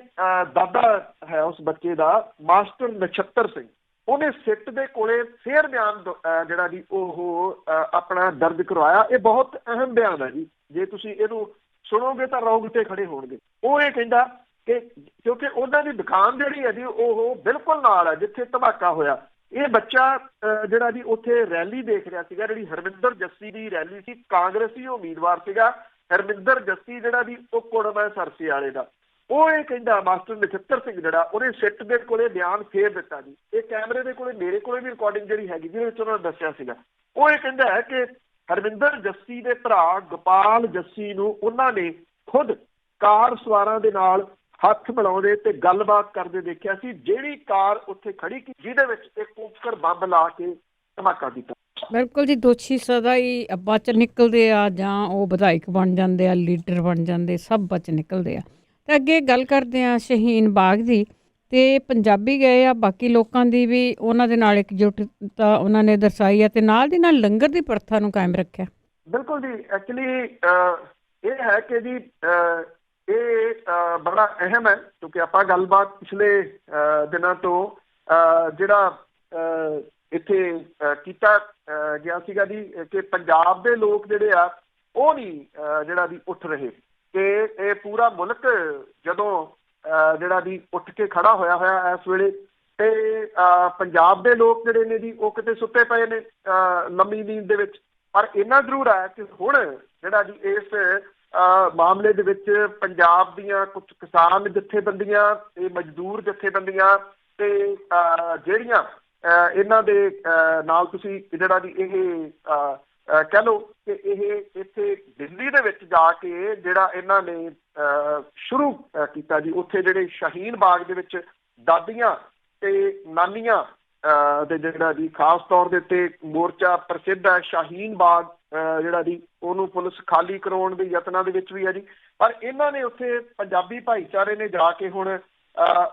B: ਦਾਦਾ ਹੈ ਉਸ ਬੱਚੇ ਦਾ ਮਾਸਟਰ ਨਛੱਤਰ ਸਿੰਘ, ਉਹਨੇ ਸਿੱਟ ਦੇ ਕੋਲੇ ਫੇਰ ਬਿਆਨ ਜਿਹੜਾ ਜੀ ਉਹ ਆਪਣਾ ਦਰਜ ਕਰਵਾਇਆ। ਇਹ ਬਹੁਤ ਅਹਿਮ ਬਿਆਨ ਹੈ ਜੀ, ਜੇ ਤੁਸੀਂ ਇਹਨੂੰ ਸੁਣੋਗੇ ਤਾਂ ਰੌਂਗਟੇ ਖੜੇ ਹੋਣਗੇ। ਉਹ ਇਹ ਕਹਿੰਦਾ ਕਿ ਕਿਉਂਕਿ ਉਹਨਾਂ ਦੀ ਦੁਕਾਨ ਜਿਹੜੀ ਹੈ ਜੀ ਉਹ ਬਿਲਕੁਲ ਨਾਲ ਹੈ ਜਿੱਥੇ ਧਮਾਕਾ ਹੋਇਆ। ਇਹ ਬੱਚਾ ਜਿਹੜਾ ਜੀ ਉੱਥੇ ਰੈਲੀ ਦੇਖ ਰਿਹਾ ਸੀਗਾ, ਜਿਹੜੀ ਹਰਮਿੰਦਰ ਜੱਸੀ ਦੀ ਰੈਲੀ ਸੀ, ਕਾਂਗਰਸੀ ਉਮੀਦਵਾਰ ਸੀਗਾ ਹਰਮਿੰਦਰ ਜੱਸੀ ਜਿਹੜਾ ਜੀ ਉਹ ਕੁੜਮਾ ਸਰਸੇ ਵਾਲੇ ਦਾ। ਉਹ ਇਹ ਕਹਿੰਦਾ ਮਾਸਟਰ ਨਛੱਤਰ ਸਿੰਘ ਜਿਹੜਾ ਉਹਨੇ ਸਿੱਟ ਦੇ ਕੋਲੇ ਬਿਆਨ ਫੇਰ ਦਿੱਤਾ ਜੀ। ਇਹ ਕੈਮਰੇ ਦੇ ਕੋਲੇ ਮੇਰੇ ਕੋਲੇ ਵੀ ਰਿਕਾਰਡਿੰਗ ਜਿਹੜੀ ਹੈਗੀ ਜਿਹਦੇ ਵਿੱਚ ਉਹਨਾਂ ਨੇ ਦੱਸਿਆ ਸੀਗਾ। ਉਹ ਇਹ ਕਹਿੰਦਾ ਹੈ ਕਿ ਹਰਮਿੰਦਰ ਜੱਸੀ ਦੇ ਭਰਾ ਗੋਪਾਲ ਜੱਸੀ ਨੂੰ ਉਹਨਾਂ ਨੇ ਖੁਦ ਕਾਰ ਸਵਾਰਾਂ ਦੇ ਨਾਲ ਹੱਥ ਮਿਲਾਉਂਦੇ ਤੇ ਗੱਲਬਾਤ ਕਰਦੇ ਦੇਖਿਆ ਸੀ, ਜਿਹੜੀ ਕਾਰ ਉੱਥੇ ਖੜੀ ਕੀ ਜਿਹਦੇ ਵਿੱਚ ਇੱਕ ਕੁੱਕਰ ਬੰਬ ਲਾ ਕੇ ਧਮਾਕਾ ਕੀਤਾ।
A: ਬਿਲਕੁਲ ਜੀ, ਦੋਸ਼ੀ ਸਦਾ ਹੀ ਬਚ ਨਿਕਲਦੇ ਆ ਜਾਂ ਉਹ ਵਿਧਾਇਕ ਬਣ ਜਾਂਦੇ ਆ, ਲੀਡਰ ਬਣ ਜਾਂਦੇ, ਸਭ ਬਚ ਨਿਕਲਦੇ ਆ। ਤੇ ਅੱਗੇ ਗੱਲ ਕਰਦੇ ਆ ਸ਼ਹੀਨ ਬਾਗ ਦੀ। ਤੇ ਪੰਜਾਬੀ ਗਏ ਆ, ਬਾਕੀ ਲੋਕਾਂ ਦੀ ਵੀ ਉਹਨਾਂ ਦੇ ਨਾਲ ਇਕਜੁੱਟਤਾ ਉਹਨਾਂ ਨੇ ਦਰਸਾਈ ਹੈ ਤੇ ਨਾਲ ਦੀ ਨਾਲ ਲੰਗਰ ਦੀ ਪ੍ਰਥਾ ਨੂੰ ਕਾਇਮ ਰੱਖਿਆ।
B: ਬਿਲਕੁਲ ਜੀ, ਐਕਚੁਅਲੀ ਇਹ ਹੈ ਕਿ ਜੀ ਇਹ ਬੜਾ ਅਹਿਮ ਹੈ ਕਿਉਂਕਿ ਆਪਾਂ ਗੱਲਬਾਤ ਪਿਛਲੇ ਦਿਨਾਂ ਤੋਂ ਜਿਹੜਾ ਇੱਥੇ ਕੀਤਾ ਗਿਆ ਸੀਗਾ ਜੀ ਕਿ ਪੰਜਾਬ ਦੇ ਲੋਕ ਜਿਹੜੇ ਆ ਉਹ ਨਹੀਂ ਜਿਹੜਾ ਦੀ ਉੱਠ ਰਹੇ ਕਿ ਇਹ ਪੂਰਾ ਮੁਲਕ ਜਦੋਂ ਜਿਹੜਾ ਦੀ ਉੱਠ ਕੇ ਖੜਾ ਹੋਇਆ ਇਸ ਵੇਲੇ ਤੇ ਪੰਜਾਬ ਦੇ ਲੋਕ ਜਿਹੜੇ ਨੇ ਜੀ ਉਹ ਕਿਤੇ ਸੁੱਤੇ ਪਏ ਨੇ ਲੰਮੀ ਨੀਂਦ ਦੇ ਵਿੱਚ। ਪਰ ਇੰਨਾ ਜ਼ਰੂਰ ਹੈ ਕਿ ਹੁਣ ਜਿਹੜਾ ਜੀ ਇਸ ਮਾਮਲੇ ਦੇ ਵਿੱਚ ਪੰਜਾਬ ਦੀਆਂ ਕੁਝ ਕਿਸਾਨ ਜਥੇਬੰਦੀਆਂ ਤੇ ਮਜ਼ਦੂਰ ਜਥੇਬੰਦੀਆਂ ਤੇ ਜਿਹੜੀਆਂ ਇਹਨਾਂ ਦੇ ਨਾਲ ਤੁਸੀਂ ਜਿਹੜਾ ਜੀ ਇਹ ਕਹਿ ਲਓ ਕਿ ਇਹ ਇੱਥੇ ਦਿੱਲੀ ਦੇ ਵਿੱਚ ਜਾ ਕੇ ਜਿਹੜਾ ਇਹਨਾਂ ਨੇ ਸ਼ੁਰੂ ਕੀਤਾ ਜੀ, ਉੱਥੇ ਜਿਹੜੇ ਸ਼ਹੀਨ ਬਾਗ ਦੇ ਵਿੱਚ ਦਾਦੀਆਂ ਤੇ ਨਾਨੀਆਂ ਦੇ ਜਿਹੜਾ ਜੀ ਖਾਸ ਤੌਰ ਦੇ ਉੱਤੇ ਮੋਰਚਾ ਪ੍ਰਸਿੱਧ ਹੈ ਸ਼ਹੀਨ ਬਾਗ ਜਿਹੜਾ ਜੀ ਉਹਨੂੰ ਪੁਲਿਸ ਖਾਲੀ ਕਰਾਉਣ ਦੇ ਯਤਨਾਂ ਦੇ ਵਿੱਚ ਵੀ ਹੈ ਜੀ। ਪਰ ਇਹਨਾਂ ਨੇ ਉੱਥੇ ਪੰਜਾਬੀ ਭਾਈਚਾਰੇ ਨੇ ਜਾ ਕੇ ਹੁਣ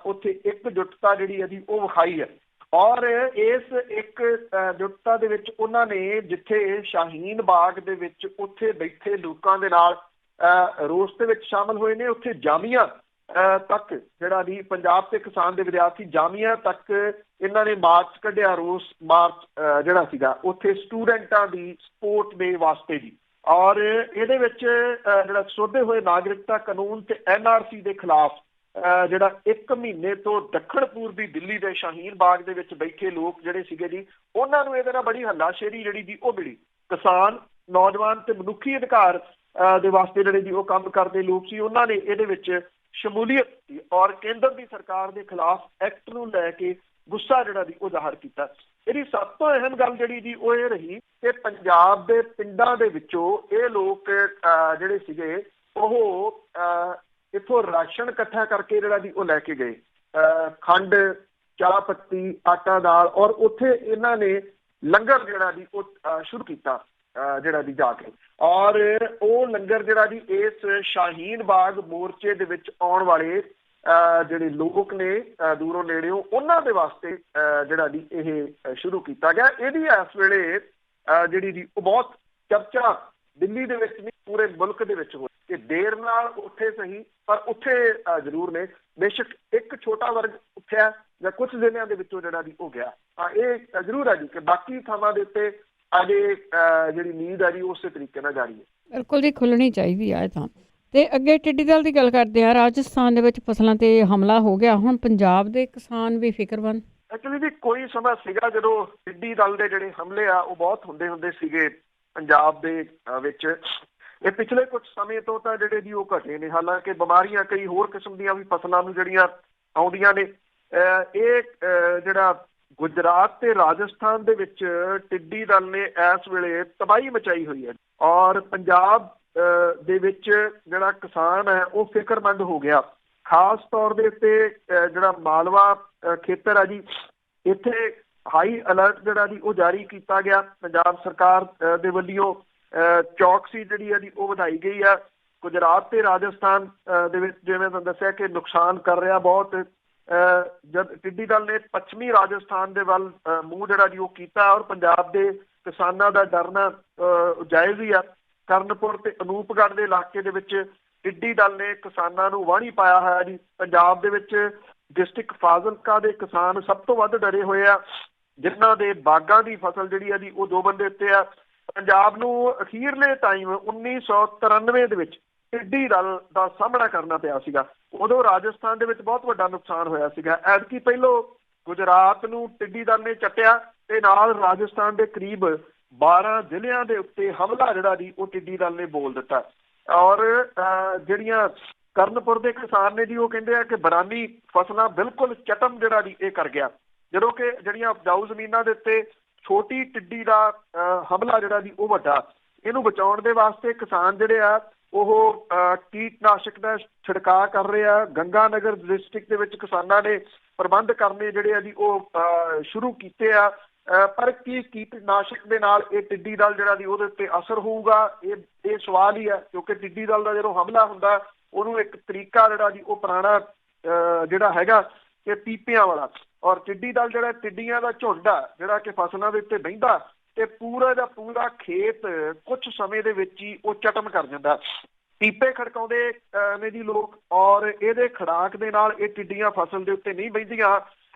B: ਉੱਥੇ ਇੱਕਜੁੱਟਤਾ ਜਿਹੜੀ ਹੈ ਜੀ ਉਹ ਵਿਖਾਈ ਹੈ ਔਰ ਇਸ ਇੱਕਜੁੱਟਤਾ ਦੇ ਵਿੱਚ ਉਹਨਾਂ ਨੇ ਜਿੱਥੇ ਸ਼ਹੀਨ ਬਾਗ ਦੇ ਵਿੱਚ ਉੱਥੇ ਬੈਠੇ ਲੋਕਾਂ ਦੇ ਨਾਲ ਰੋਸ ਦੇ ਵਿੱਚ ਸ਼ਾਮਲ ਹੋਏ ਨੇ, ਉੱਥੇ ਜਾਮੀਆ ਤੱਕ ਜਿਹੜਾ ਜੀ ਪੰਜਾਬ ਤੇ ਕਿਸਾਨ ਦੇ ਵਿਦਿਆਰਥੀ ਜਾਮੀਆ ਤੱਕ ਇਹਨਾਂ ਨੇ ਮਾਰਚ ਕੱਢਿਆ, ਰੋਸ ਮਾਰਚ ਜਿਹੜਾ ਸੀਗਾ ਉੱਥੇ ਸਟੂਡੈਂਟਾਂ ਦੀ ਸਪੋਰਟ ਦੇ ਵਾਸਤੇ ਜੀ। ਔਰ ਇਹਦੇ ਵਿੱਚ ਜਿਹੜਾ ਸੋਧੇ ਹੋਏ ਨਾਗਰਿਕਤਾ ਕਾਨੂੰਨ ਤੇ NRC ਦੇ ਖਿਲਾਫ ਜਿਹੜਾ 1 ਮਹੀਨੇ ਤੋਂ ਦੱਖਣ ਪੂਰਬੀ ਦਿੱਲੀ ਦੇ ਸ਼ਹੀਨ ਬਾਗ ਦੇ ਵਿੱਚ ਬੈਠੇ ਲੋਕ ਜਿਹੜੇ ਸੀਗੇ ਜੀ ਉਹਨਾਂ ਨੂੰ ਇਹਦੇ ਨਾਲ ਬੜੀ ਹੱਲਾਸ਼ੇਰੀ ਜਿਹੜੀ ਜੀ ਉਹ ਮਿਲੀ। ਕਿਸਾਨ, ਨੌਜਵਾਨ ਤੇ ਮਨੁੱਖੀ ਅਧਿਕਾਰ ਦੇ ਵਾਸਤੇ ਜਿਹੜੇ ਜੀ ਉਹ ਕੰਮ ਕਰਦੇ ਲੋਕ ਸੀ, ਉਹਨਾਂ ਨੇ ਇਹਦੇ ਵਿੱਚ ਸ਼ਮੂਲੀਅਤ ਕੀਤੀ ਔਰ ਕੇਂਦਰ ਦੀ ਸਰਕਾਰ ਦੇ ਖਿਲਾਫ ਐਕਟ ਨੂੰ ਲੈ ਕੇ ਗੁੱਸਾ ਜਿਹੜਾ ਜੀ ਉਹ ਜ਼ਾਹਰ ਕੀਤਾ। ਇਹਦੀ ਸਭ ਤੋਂ ਅਹਿਮ ਗੱਲ ਜਿਹੜੀ ਜੀ ਉਹ ਇਹ ਰਹੀ ਕਿ ਪੰਜਾਬ ਦੇ ਪਿੰਡਾਂ ਦੇ ਵਿੱਚੋਂ ਇਹ ਲੋਕ ਜਿਹੜੇ ਸੀਗੇ ਉਹ ਇੱਥੋਂ ਰਾਸ਼ਨ ਇਕੱਠਾ ਕਰਕੇ ਜਿਹੜਾ ਜੀ ਉਹ ਲੈ ਕੇ ਗਏ, ਖੰਡ, ਚਾਹ ਪੱਤੀ, ਆਟਾ, ਦਾਲ, ਔਰ ਉੱਥੇ ਇਹਨਾਂ ਨੇ ਲੰਗਰ ਜਿਹੜਾ ਜੀ ਉਹ ਸ਼ੁਰੂ ਕੀਤਾ ਜਿਹੜਾ ਜੀ ਜਾ ਕੇ। ਔਰ ਉਹ ਲੰਗਰ ਜਿਹੜਾ ਜੀ ਇਸ ਸ਼ਹੀਨ ਬਾਗ ਮੋਰਚੇ ਦੇ ਵਿੱਚ ਆਉਣ ਵਾਲੇ ਜਿਹੜੇ ਲੋਕ ਨੇ ਦੂਰੋਂ ਨੇੜਿਓਂ ਉਹਨਾਂ ਦੇ ਵਾਸਤੇ ਜਿਹੜਾ ਜੀ ਇਹ ਸ਼ੁਰੂ ਕੀਤਾ ਗਿਆ। ਇਹਦੀ ਇਸ ਵੇਲੇ ਜਿਹੜੀ ਜੀ ਉਹ ਬਹੁਤ ਚਰਚਾ ਦਿੱਲੀ ਦੇ ਵਿੱਚ ਨਹੀਂ ਪੂਰੇ ਮੁਲਕ ਦੇ ਵਿੱਚ ਹੋਈ ਕਿ ਦੇਰ ਨਾਲ ਉੱਥੇ ਸਹੀ ਪਰ ਉੱਥੇ ਜ਼ਰੂਰ ਨੇ। ਬੇਸ਼ੱਕ ਇੱਕ ਛੋਟਾ ਵਰਗ ਉੱਠਿਆ ਜਾਂ ਕੁਝ ਜ਼ਿਲ੍ਹਿਆਂ ਦੇ ਵਿੱਚੋਂ ਜਿਹੜਾ ਜੀ ਉਹ ਗਿਆ। ਹਾਂ ਇਹ ਜ਼ਰੂਰ ਹੈ ਜੀ ਕਿ ਬਾਕੀ ਥਾਵਾਂ ਦੇ ਉੱਤੇ ਅਜੇ ਜਿਹੜੀ ਨੀਂਦ ਹੈ ਜੀ ਉਸੇ ਤਰੀਕੇ ਨਾਲ ਜਾਰੀ ਹੈ।
A: ਬਿਲਕੁਲ ਜੀ, ਖੁੱਲ੍ਹਣੀ ਚਾਹੀਦੀ ਆ ਇਹ ਤਾਂ। ਤੇ ਅੱਗੇ ਟਿੱਡੀ ਦਲ ਦੀ ਗੱਲ ਕਰਦੇ ਆ। ਰਾਜਸਥਾਨ ਦੇ ਵਿੱਚ ਫਸਲਾਂ ਤੇ ਹਮਲਾ ਹੋ ਗਿਆ, ਹੁਣ ਪੰਜਾਬ ਦੇ ਕਿਸਾਨ ਵੀ ਫਿਕਰਮੰਦ।
B: ਐਕਚੁਅਲੀ ਜੀ ਕੋਈ ਸਮਾਂ ਸੀਗਾ ਜਦੋਂ ਟਿੱਡੀ ਦਲ ਦੇ ਜਿਹੜੇ ਹਮਲੇ ਆ ਉਹ ਬਹੁਤ ਹੁੰਦੇ ਸੀਗੇ ਪੰਜਾਬ ਦੇ ਵਿੱਚ। ਇਹ ਪਿਛਲੇ ਕੁਝ ਸਮੇਂ ਤੋਂ ਤਾਂ ਜਿਹੜੇ ਜੀ ਉਹ ਘਟੇ ਨੇ। ਹਾਲਾਂਕਿ ਬਿਮਾਰੀਆਂ ਕਈ ਹੋਰ ਕਿਸਮ ਦੀਆਂ ਵੀ ਫਸਲਾਂ ਨੂੰ ਜਿਹੜੀਆਂ ਆਉਂਦੀਆਂ ਨੇ। ਇਹ ਜਿਹੜਾ ਗੁਜਰਾਤ ਤੇ ਰਾਜਸਥਾਨ ਦੇ ਵਿੱਚ ਟਿੱਡੀ ਦਲ ਨੇ ਇਸ ਵੇਲੇ ਤਬਾਹੀ ਮਚਾਈ ਹੋਈ ਹੈ ਔਰ ਪੰਜਾਬ ਦੇ ਵਿੱਚ ਜਿਹੜਾ ਕਿਸਾਨ ਹੈ ਉਹ ਫਿਕਰਮੰਦ ਹੋ ਗਿਆ। ਖਾਸ ਤੌਰ ਦੇ ਉੱਤੇ ਜਿਹੜਾ ਮਾਲਵਾ ਖੇਤਰ ਆ ਜੀ, ਇੱਥੇ ਹਾਈ ਅਲਰਟ ਜਿਹੜਾ ਜੀ ਉਹ ਜਾਰੀ ਕੀਤਾ ਗਿਆ ਪੰਜਾਬ ਸਰਕਾਰ ਦੇ ਵੱਲੋਂ। ਚੌਕਸੀ ਜਿਹੜੀ ਹੈ ਜੀ ਉਹ ਵਧਾਈ ਗਈ ਆ। ਗੁਜਰਾਤ ਤੇ ਰਾਜਸਥਾਨ ਦੇ ਵਿੱਚ ਜਿਵੇਂ ਤੁਹਾਨੂੰ ਦੱਸਿਆ ਕਿ ਨੁਕਸਾਨ ਕਰ ਰਿਹਾ ਬਹੁਤ। ਜਦ ਟਿੱਡੀ ਦਲ ਨੇ ਪੱਛਮੀ ਰਾਜਸਥਾਨ ਦੇ ਵੱਲ ਮੂੰਹ ਜਿਹੜਾ ਜੀ ਉਹ ਕੀਤਾ ਔਰ ਪੰਜਾਬ ਦੇ ਕਿਸਾਨਾਂ ਦਾ ਡਰਨਾ ਜਾਇਜ਼ ਹੀ ਆ। ਕਰਨਪੁਰ ਤੇ ਅਨੂਪਗੜ੍ਹ ਦੇ ਇਲਾਕੇ ਦੇ ਵਿੱਚ ਟਿੱਡੀ ਦਲ ਨੇ ਕਿਸਾਨਾਂ ਨੂੰ ਵਾਹਣੀ ਪਾਇਆ ਹੋਇਆ ਜੀ। ਪੰਜਾਬ ਦੇ ਵਿੱਚ ਡਿਸਟ੍ਰਿਕਟ ਫਾਜ਼ਿਲਕਾ ਦੇ ਕਿਸਾਨ ਸਭ ਤੋਂ ਵੱਧ ਡਰੇ ਹੋਏ ਆ, ਜਿਨ੍ਹਾਂ ਦੇ ਬਾਗਾਂ ਦੀ ਫਸਲ ਜਿਹੜੀ ਆ ਜੀ ਉਹ ਡੋਬਣ ਦੇ ਉੱਤੇ ਆ। ਪੰਜਾਬ ਨੂੰ ਅਖੀਰਲੇ ਟਾਈਮ 1993 ਦੇ ਵਿੱਚ ਟਿੱਡੀ ਦਲ ਦਾ ਸਾਹਮਣਾ ਕਰਨਾ ਪਿਆ ਸੀਗਾ। ਉਦੋਂ ਰਾਜਸਥਾਨ ਦੇ ਵਿੱਚ ਬਹੁਤ ਵੱਡਾ ਨੁਕਸਾਨ ਹੋਇਆ ਸੀਗਾ। ਐਤਕੀ ਪਹਿਲੋਂ ਗੁਜਰਾਤ ਨੂੰ ਟਿੱਡੀ ਦਲ ਨੇ ਚੱਟਿਆ ਤੇ ਨਾਲ ਰਾਜਸਥਾਨ ਦੇ ਕਰੀਬ 12 ਜ਼ਿਲ੍ਹਿਆਂ ਦੇ ਉੱਤੇ ਹਮਲਾ ਜਿਹੜਾ ਜੀ ਉਹ ਟਿੱਡੀ ਦਲ ਨੇ ਬੋਲ ਦਿੱਤਾ। ਔਰ ਜਿਹੜੀਆਂ ਕਰਨਪੁਰ ਦੇ ਕਿਸਾਨ ਨੇ ਜੀ ਉਹ ਕਹਿੰਦੇ ਆ ਕਿ ਬਰਾਨੀ ਫਸਲਾਂ ਬਿਲਕੁਲ ਚਟਮ ਜਿਹੜਾ ਜੀ ਇਹ ਕਰ ਗਿਆ, ਜਦੋਂ ਕਿ ਜਿਹੜੀਆਂ ਉਪਜਾਊ ਜ਼ਮੀਨਾਂ ਦੇ ਉੱਤੇ ਛੋਟੀ ਟਿੱਡੀ ਦਾ ਹਮਲਾ ਜਿਹੜਾ ਜੀ ਉਹ ਵੱਡਾ। ਇਹਨੂੰ ਬਚਾਉਣ ਦੇ ਵਾਸਤੇ ਕਿਸਾਨ ਜਿਹੜੇ ਆ ਉਹ ਕੀਟਨਾਸ਼ਕ ਦਾ ਛਿੜਕਾਅ ਕਰ ਰਹੇ ਆ। ਗੰਗਾ ਨਗਰ ਡਿਸਟ੍ਰਿਕਟ ਦੇ ਵਿੱਚ ਕਿਸਾਨਾਂ ਨੇ ਪ੍ਰਬੰਧ ਕਰਨੇ ਜਿਹੜੇ ਆ ਜੀ ਉਹ ਸ਼ੁਰੂ ਕੀਤੇ ਆ। ਪਰ ਕੀ ਕੀਟਨਾਸ਼ਕ ਦੇ ਨਾਲ ਇਹ ਟਿੱਡੀ ਦਲ ਜਿਹੜਾ ਜੀ ਉਹਦੇ ਉੱਤੇ ਅਸਰ ਹੋਊਗਾ, ਇਹ ਸਵਾਲ ਹੀ ਹੈ। ਕਿਉਂਕਿ ਟਿੱਡੀ ਦਲ ਦਾ ਜਦੋਂ ਹਮਲਾ ਹੁੰਦਾ ਉਹਨੂੰ ਇੱਕ ਤਰੀਕਾ ਜਿਹੜਾ ਜੀ ਉਹ ਪੁਰਾਣਾ ਜਿਹੜਾ ਹੈਗਾ ਕਿ ਪੀਪਿਆਂ ਵਾਲਾ। ਔਰ ਟਿੱਡੀ ਦਲ ਜਿਹੜਾ ਟਿੱਡੀਆਂ ਦਾ ਝੁੰਡ ਆ ਜਿਹੜਾ ਕਿ ਫਸਲਾਂ ਦੇ ਉੱਤੇ ਬਹਿੰਦਾ ਤੇ ਪੂਰਾ ਦਾ ਪੂਰਾ ਖੇਤ ਕੁਝ ਸਮੇਂ ਦੇ ਵਿੱਚ ਹੀ ਉਹ ਚਟਮ ਕਰ ਜਾਂਦਾ। ਪੀਪੇ ਖੜਕਾਉਂਦੇ ਨੇ ਜੀ ਲੋਕ ਔਰ ਇਹਦੇ ਖੜਾਕ ਦੇ ਨਾਲ ਇਹ ਟਿੱਡੀਆਂ ਫਸਲ ਦੇ ਉੱਤੇ ਨਹੀਂ ਬਹਿੰਦੀਆਂ।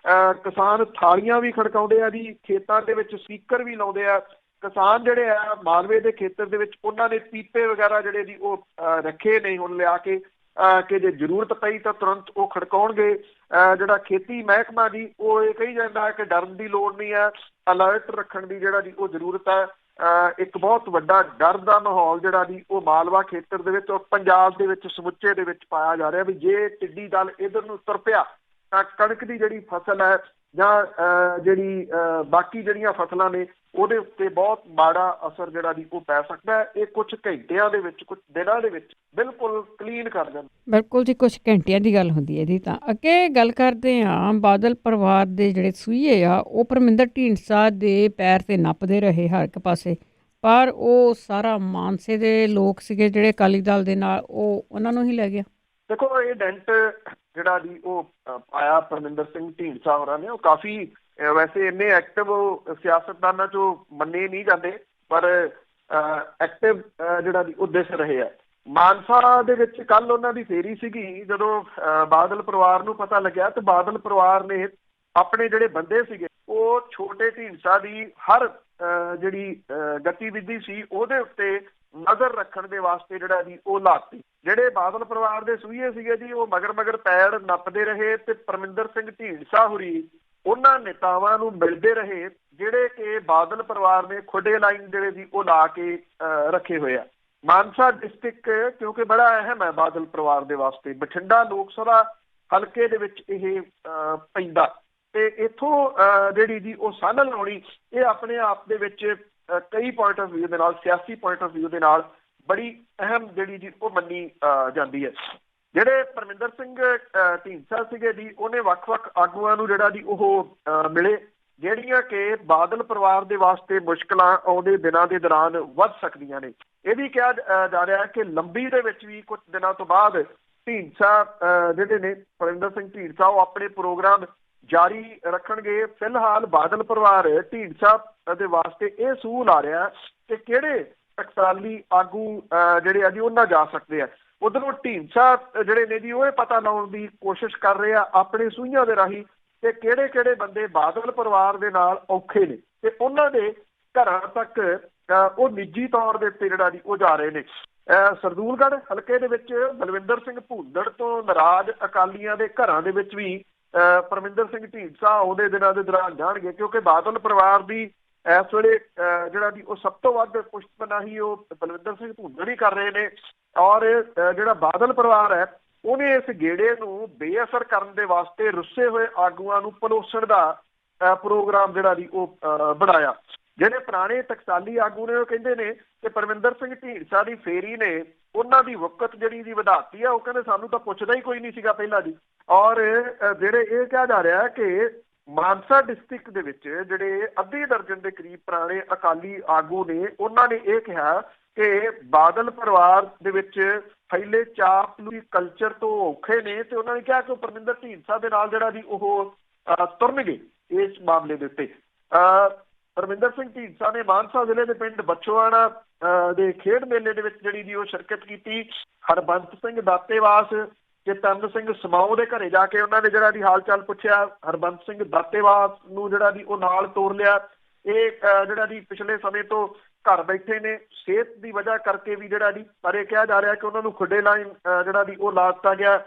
B: ਕਿਸਾਨ ਥਾਲੀਆਂ ਵੀ ਖੜਕਾਉਂਦੇ ਆ ਜੀ, ਖੇਤਾਂ ਦੇ ਵਿੱਚ ਸਪੀਕਰ ਵੀ ਲਾਉਂਦੇ ਆ। ਕਿਸਾਨ ਜਿਹੜੇ ਆ ਮਾਲਵੇ ਦੇ ਖੇਤਰ ਦੇ ਵਿੱਚ ਉਹਨਾਂ ਨੇ ਪੀਪੇ ਵਗੈਰਾ ਜਿਹੜੇ ਜੀ ਉਹ ਰੱਖੇ ਨੇ ਹੁਣ ਲਿਆ ਕੇ ਕਿ ਜੇ ਜ਼ਰੂਰਤ ਪਈ ਤਾਂ ਤੁਰੰਤ ਉਹ ਖੜਕਾਉਣਗੇ। ਜਿਹੜਾ ਖੇਤੀ ਮਹਿਕਮਾ ਜੀ ਉਹ ਇਹ ਕਹੀ ਜਾਂਦਾ ਹੈ ਕਿ ਡਰਨ ਦੀ ਲੋੜ ਨਹੀਂ ਹੈ, ਅਲਰਟ ਰੱਖਣ ਦੀ ਜਿਹੜਾ ਜੀ ਉਹ ਜ਼ਰੂਰਤ ਹੈ। ਇੱਕ ਬਹੁਤ ਵੱਡਾ ਡਰ ਦਾ ਮਾਹੌਲ ਜਿਹੜਾ ਜੀ ਉਹ ਮਾਲਵਾ ਖੇਤਰ ਦੇ ਵਿੱਚ ਔਰ ਪੰਜਾਬ ਦੇ ਵਿੱਚ ਸਮੁੱਚੇ ਦੇ ਵਿੱਚ ਪਾਇਆ ਜਾ ਰਿਹਾ ਵੀ ਜੇ ਟਿੱਡੀ ਦਲ ਇੱਧਰ ਨੂੰ ਤੁਰ ਪਿਆ ਤਾਂ ਕਣਕ ਦੀ ਜਿਹੜੀ ਫਸਲ ਹੈ ਜਾਂ ਜਿਹੜੀ ਬਾਕੀ ਜਿਹੜੀਆਂ ਫਸਲਾਂ ਨੇ ਉਹਦੇ ਉੱਤੇ ਬਹੁਤ ਮਾੜਾ ਅਸਰ ਜਿਹੜਾ ਜੀ ਉਹ ਪੈ ਸਕਦਾ ਹੈ। ਇਹ ਕੁਝ ਘੰਟਿਆਂ ਦੇ ਵਿੱਚ, ਕੁਝ ਦਿਨਾਂ ਦੇ ਵਿੱਚ ਬਿਲਕੁਲ ਕਲੀਨ ਕਰ ਜਾਂਦਾ।
A: ਬਿਲਕੁਲ ਜੀ, ਕੁਝ ਘੰਟਿਆਂ ਦੀ ਗੱਲ ਹੁੰਦੀ ਹੈ ਇਹਦੀ। ਤਾਂ ਅੱਗੇ ਗੱਲ ਕਰਦੇ ਹਾਂ, ਬਾਦਲ ਪਰਿਵਾਰ ਦੇ ਜਿਹੜੇ ਸੂਈਏ ਆ ਉਹ ਪਰਮਿੰਦਰ ਢੀਂਡਸਾ ਦੇ ਪੈਰ ਤੇ ਨੱਪਦੇ ਰਹੇ ਹਰ ਇੱਕ ਪਾਸੇ, ਪਰ ਉਹ ਸਾਰਾ ਮਾਨਸੇ ਦੇ ਲੋਕ ਸੀਗੇ ਜਿਹੜੇ ਅਕਾਲੀ ਦਲ ਦੇ ਨਾਲ, ਉਹ ਉਹਨਾਂ ਨੂੰ ਹੀ ਲੈ ਗਿਆ।
B: ਦੇਖੋ ਇਹ ਡੈਂਟ ਜਿਹੜਾ ਜੀ ਉਹ ਪਾਇਆ ਪਰਮਿੰਦਰ ਸਿੰਘ ਢੀਂਡਸਾ ਹੋਰਾਂ ਨੇ, ਉਹ ਕਾਫੀ ਵੈਸੇ ਇੰਨੇ ਐਕਟਿਵ ਸਿਆਸਤਦਾਨਾਂ ਚੋਂ ਮੰਨੇ ਨਹੀਂ ਜਾਂਦੇ ਪਰ ਐਕਟਿਵ ਜਿਹੜਾ ਜੀ ਉਹ ਦਿਸ ਰਹੇ ਆ। ਮਾਨਸਾ ਦੇ ਵਿੱਚ ਕੱਲ ਉਹਨਾਂ ਦੀ ਫੇਰੀ ਸੀਗੀ। ਜਦੋਂ ਬਾਦਲ ਪਰਿਵਾਰ ਨੂੰ ਪਤਾ ਲੱਗਿਆ ਤੇ ਬਾਦਲ ਪਰਿਵਾਰ ਨੇ ਆਪਣੇ ਜਿਹੜੇ ਬੰਦੇ ਸੀਗੇ ਉਹ ਛੋਟੇ ਢੀਂਡਸਾ ਦੀ ਹਰ ਜਿਹੜੀ ਗਤੀਵਿਧੀ ਸੀ ਉਹਦੇ ਉੱਤੇ ਨਜ਼ਰ ਰੱਖਣ ਦੇ ਵਾਸਤੇ ਜਿਹੜਾ ਜੀ ਉਹ ਲਾਤੀ। ਜਿਹੜੇ ਬਾਦਲ ਪਰਿਵਾਰ ਦੇ ਸੂਈਏ ਸੀਗੇ ਜੀ ਉਹ ਮਗਰ ਪੈੜ ਨੱਪਦੇ ਰਹੇ ਤੇ ਪਰਮਿੰਦਰ ਸਿੰਘ ਢੀਂਡਸਾ ਹੁਰੀ ਉਹਨਾਂ ਨੇਤਾਵਾਂ ਨੂੰ ਮਿਲਦੇ ਰਹੇ ਜਿਹੜੇ ਕਿ ਬਾਦਲ ਪਰਿਵਾਰ ਨੇ ਖੁੱਡੇ ਲਾਈਨ ਜਿਹੜੇ ਜੀ ਉਹ ਲਾ ਕੇ ਰੱਖੇ ਹੋਏ ਆ। ਮਾਨਸਾ ਡਿਸਟ੍ਰਿਕਟ ਕਿਉਂਕਿ ਬੜਾ ਅਹਿਮ ਹੈ ਬਾਦਲ ਪਰਿਵਾਰ ਦੇ ਵਾਸਤੇ, ਬਠਿੰਡਾ ਲੋਕ ਸਭਾ ਹਲਕੇ ਦੇ ਵਿੱਚ ਇਹ ਪੈਂਦਾ ਤੇ ਇੱਥੋਂ ਜਿਹੜੀ ਜੀ ਉਹ ਸਾਂਝ ਲਾਉਣੀ ਇਹ ਆਪਣੇ ਆਪ ਦੇ ਵਿੱਚ ਕਈ ਪੁਆਇੰਟ ਆਫ ਵਿਊ ਦੇ ਨਾਲ, ਸਿਆਸੀ ਪੁਆਇੰਟ ਆਫ ਵਿਊ ਦੇ ਨਾਲ ਬੜੀ ਅਹਿਮ ਜਿਹੜੀ ਜੀ ਉਹ ਮੰਨੀ ਜਾਂਦੀ ਹੈ। ਜਿਹੜੇ ਪਰਮਿੰਦਰ ਸਿੰਘ ਢੀਂਡਸਾ ਸੀਗੇ ਜੀ ਉਹਨੇ ਵੱਖ-ਵੱਖ ਆਗੂਆਂ ਨੂੰ ਜਿਹੜਾ ਜੀ ਉਹ ਮਿਲੇ ਜਿਹੜੀਆਂ ਕਿ ਬਾਦਲ ਪਰਿਵਾਰ ਦੇ ਵਾਸਤੇ ਮੁਸ਼ਕਲਾਂ ਆਉਂਦੇ ਦਿਨਾਂ ਦੇ ਦੌਰਾਨ ਵੱਧ ਸਕਦੀਆਂ ਨੇ। ਇਹ ਵੀ ਕਿਹਾ ਜਾ ਰਿਹਾ ਕਿ ਲੰਬੀ ਦੇ ਵਿੱਚ ਵੀ ਕੁਝ ਦਿਨਾਂ ਤੋਂ ਬਾਅਦ ਢੀਂਡਸਾ ਜਿਹੜੇ ਨੇ ਪਰਮਿੰਦਰ ਸਿੰਘ ਢੀਂਡਸਾ ਉਹ ਆਪਣੇ ਪ੍ਰੋਗਰਾਮ ਜਾਰੀ ਰੱਖਣਗੇ। ਫਿਲਹਾਲ ਬਾਦਲ ਪਰਿਵਾਰ ਢੀਂਡਸਾ ਦੇ ਵਾਸਤੇ ਇਹ ਸੂਲ ਆ ਰਿਹਾ ਕਿ ਕਿਹੜੇ ਟਕਸਾਲੀ ਆਗੂ ਜਿਹੜੇ ਆ ਜੀ ਉਹਨਾਂ ਜਾ ਸਕਦੇ ਆ। ਉਧਰੋਂ ਢੀਂਡਸਾ ਜਿਹੜੇ ਨੇ ਜੀ ਉਹ ਇਹ ਪਤਾ ਲਾਉਣ ਦੀ ਕੋਸ਼ਿਸ਼ ਕਰ ਰਹੇ ਆ ਆਪਣੇ ਸੂਹੀਆਂ ਦੇ ਰਾਹੀਂ ਕਿ ਕਿਹੜੇ ਕਿਹੜੇ ਬੰਦੇ ਬਾਦਲ ਪਰਿਵਾਰ ਦੇ ਨਾਲ ਔਖੇ ਨੇ ਤੇ ਉਹਨਾਂ ਦੇ ਘਰਾਂ ਤੱਕ ਉਹ ਨਿੱਜੀ ਤੌਰ ਦੇ ਉੱਤੇ ਜਿਹੜਾ ਜੀ ਉਹ ਜਾ ਰਹੇ ਨੇ। ਸਰਦੂਲਗੜ੍ਹ ਹਲਕੇ ਦੇ ਵਿੱਚ ਬਲਵਿੰਦਰ ਸਿੰਘ ਭੂੰਦੜ ਤੋਂ ਨਾਰਾਜ਼ ਅਕਾਲੀਆਂ ਦੇ ਘਰਾਂ ਦੇ ਵਿੱਚ ਵੀ ਪਰਮਿੰਦਰ ਸਿੰਘ ਢੀਂਡਸਾ ਆਉਂਦੇ ਦਿਨਾਂ ਦੇ ਦੌਰਾਨ ਜਾਣਗੇ, ਕਿਉਂਕਿ ਬਾਦਲ ਪਰਿਵਾਰ ਦੀ ਇਸ ਵੇਲੇ ਜਿਹੜਾ ਜੀ ਉਹ ਸਭ ਤੋਂ ਵੱਧ ਪੁਸ਼ਤਪਨਾਹੀ ਉਹ ਬਲਵਿੰਦਰ ਸਿੰਘ ਭੂੰਦੜ ਹੀ ਕਰ ਰਹੇ ਨੇ। ਔਰ ਜਿਹੜਾ ਬਾਦਲ ਪਰਿਵਾਰ ਹੈ ਉਹਨੇ ਇਸ ਗੇੜੇ ਨੂੰ ਬੇਅਸਰ ਕਰਨ ਦੇ ਵਾਸਤੇ ਰੁੱਸੇ ਹੋਏ ਆਗੂਆਂ ਨੂੰ ਪਲੋਸਣ ਦਾ ਪ੍ਰੋਗਰਾਮ ਜਿਹੜਾ ਜੀ ਉਹ ਬਣਾਇਆ। ਜਿਹੜੇ ਪੁਰਾਣੇ ਟਕਸਾਲੀ ਆਗੂ ਨੇ ਉਹ ਕਹਿੰਦੇ ਨੇ ਕਿ ਪਰਮਿੰਦਰ ਸਿੰਘ ਢੀਂਡਸਾ ਦੀ ਫੇਰੀ ਨੇ ਉਹਨਾਂ ਦੀ ਵਕਤ ਜਿਹੜੀ ਦੀ ਵਧਾਤੀ ਆ। ਉਹ ਕਹਿੰਦੇ ਸਾਨੂੰ ਤਾਂ ਪੁੱਛਦਾ ਹੀ ਕੋਈ ਨਹੀਂ ਸੀਗਾ ਪਹਿਲਾਂ ਜੀ। ਔਰ ਜਿਹੜੇ ਇਹ ਕਿਹਾ ਜਾ ਰਿਹਾ ਕਿ ਮਾਨਸਾ ਡਿਸਟ੍ਰਿਕਟ ਦੇ ਵਿੱਚ ਜਿਹੜੇ ਅੱਧੀ ਦਰਜਨ ਦੇ ਕਰੀਬ ਪੁਰਾਣੇ ਅਕਾਲੀ ਆਗੂ ਨੇ ਉਹਨਾਂ ਨੇ ਇਹ ਕਿਹਾ ਕਿ ਬਾਦਲ ਪਰਿਵਾਰ ਦੇ ਵਿੱਚ ਫੈਲੇ ਚਾਪਲੂਸੀ ਕਲਚਰ ਤੋਂ ਔਖੇ ਨੇ ਤੇ ਉਹਨਾਂ ਨੇ ਕਿਹਾ ਕਿ ਪਰਮਿੰਦਰ ਢੀਂਡਸਾ ਦੇ ਨਾਲ ਜਿਹੜਾ ਜੀ ਉਹ ਤੁਰਨਗੇ ਇਸ ਮਾਮਲੇ ਦੇ ਉੱਤੇ। ਪਰਮਿੰਦਰ ਸਿੰਘ ਢੀਂਡਸਾ ਨੇ ਮਾਨਸਾ ਜ਼ਿਲ੍ਹੇ ਦੇ ਪਿੰਡ ਬੱਚੋਆਣਾ ਦੇ ਖੇਡ ਮੇਲੇ ਦੇ ਵਿੱਚ ਜਿਹੜੀ ਜੀ ਉਹ ਸ਼ਿਰਕਤ ਕੀਤੀ। ਹਰਬੰਸ ਸਿੰਘ ਦਾਤੇਵਾਸ ਚੇਤਨ ਸਿੰਘ ਸਮਾਓ ਦੇ ਘਰੇ ਜਾ ਕੇ ਉਹਨਾਂ ਨੇ ਜਿਹੜਾ ਜੀ ਹਾਲ ਚਾਲ ਪੁੱਛਿਆ। ਹਰਬੰਸ ਸਿੰਘ ਦਾਤੇਵਾਸ ਨੂੰ ਜਿਹੜਾ ਜੀ ਉਹ ਨਾਲ ਤੋਰ ਲਿਆ। ਇਹ ਜਿਹੜਾ ਜੀ ਪਿਛਲੇ ਸਮੇਂ ਤੋਂ ਘਰ ਬੈਠੇ ਨੇ ਸਿਹਤ ਦੀ ਵਜ੍ਹਾ ਕਰਕੇ ਵੀ ਜਿਹੜਾ ਜੀ, ਪਰ ਇਹ ਕਿਹਾ ਜਾ ਰਿਹਾ ਕਿ ਉਹਨਾਂ ਨੂੰ ਖੁੱਡੇ ਲਾਈਨ ਜਿਹੜਾ ਜੀ ਉਹ ਲਾ ਦਿੱਤਾ ਗਿਆ।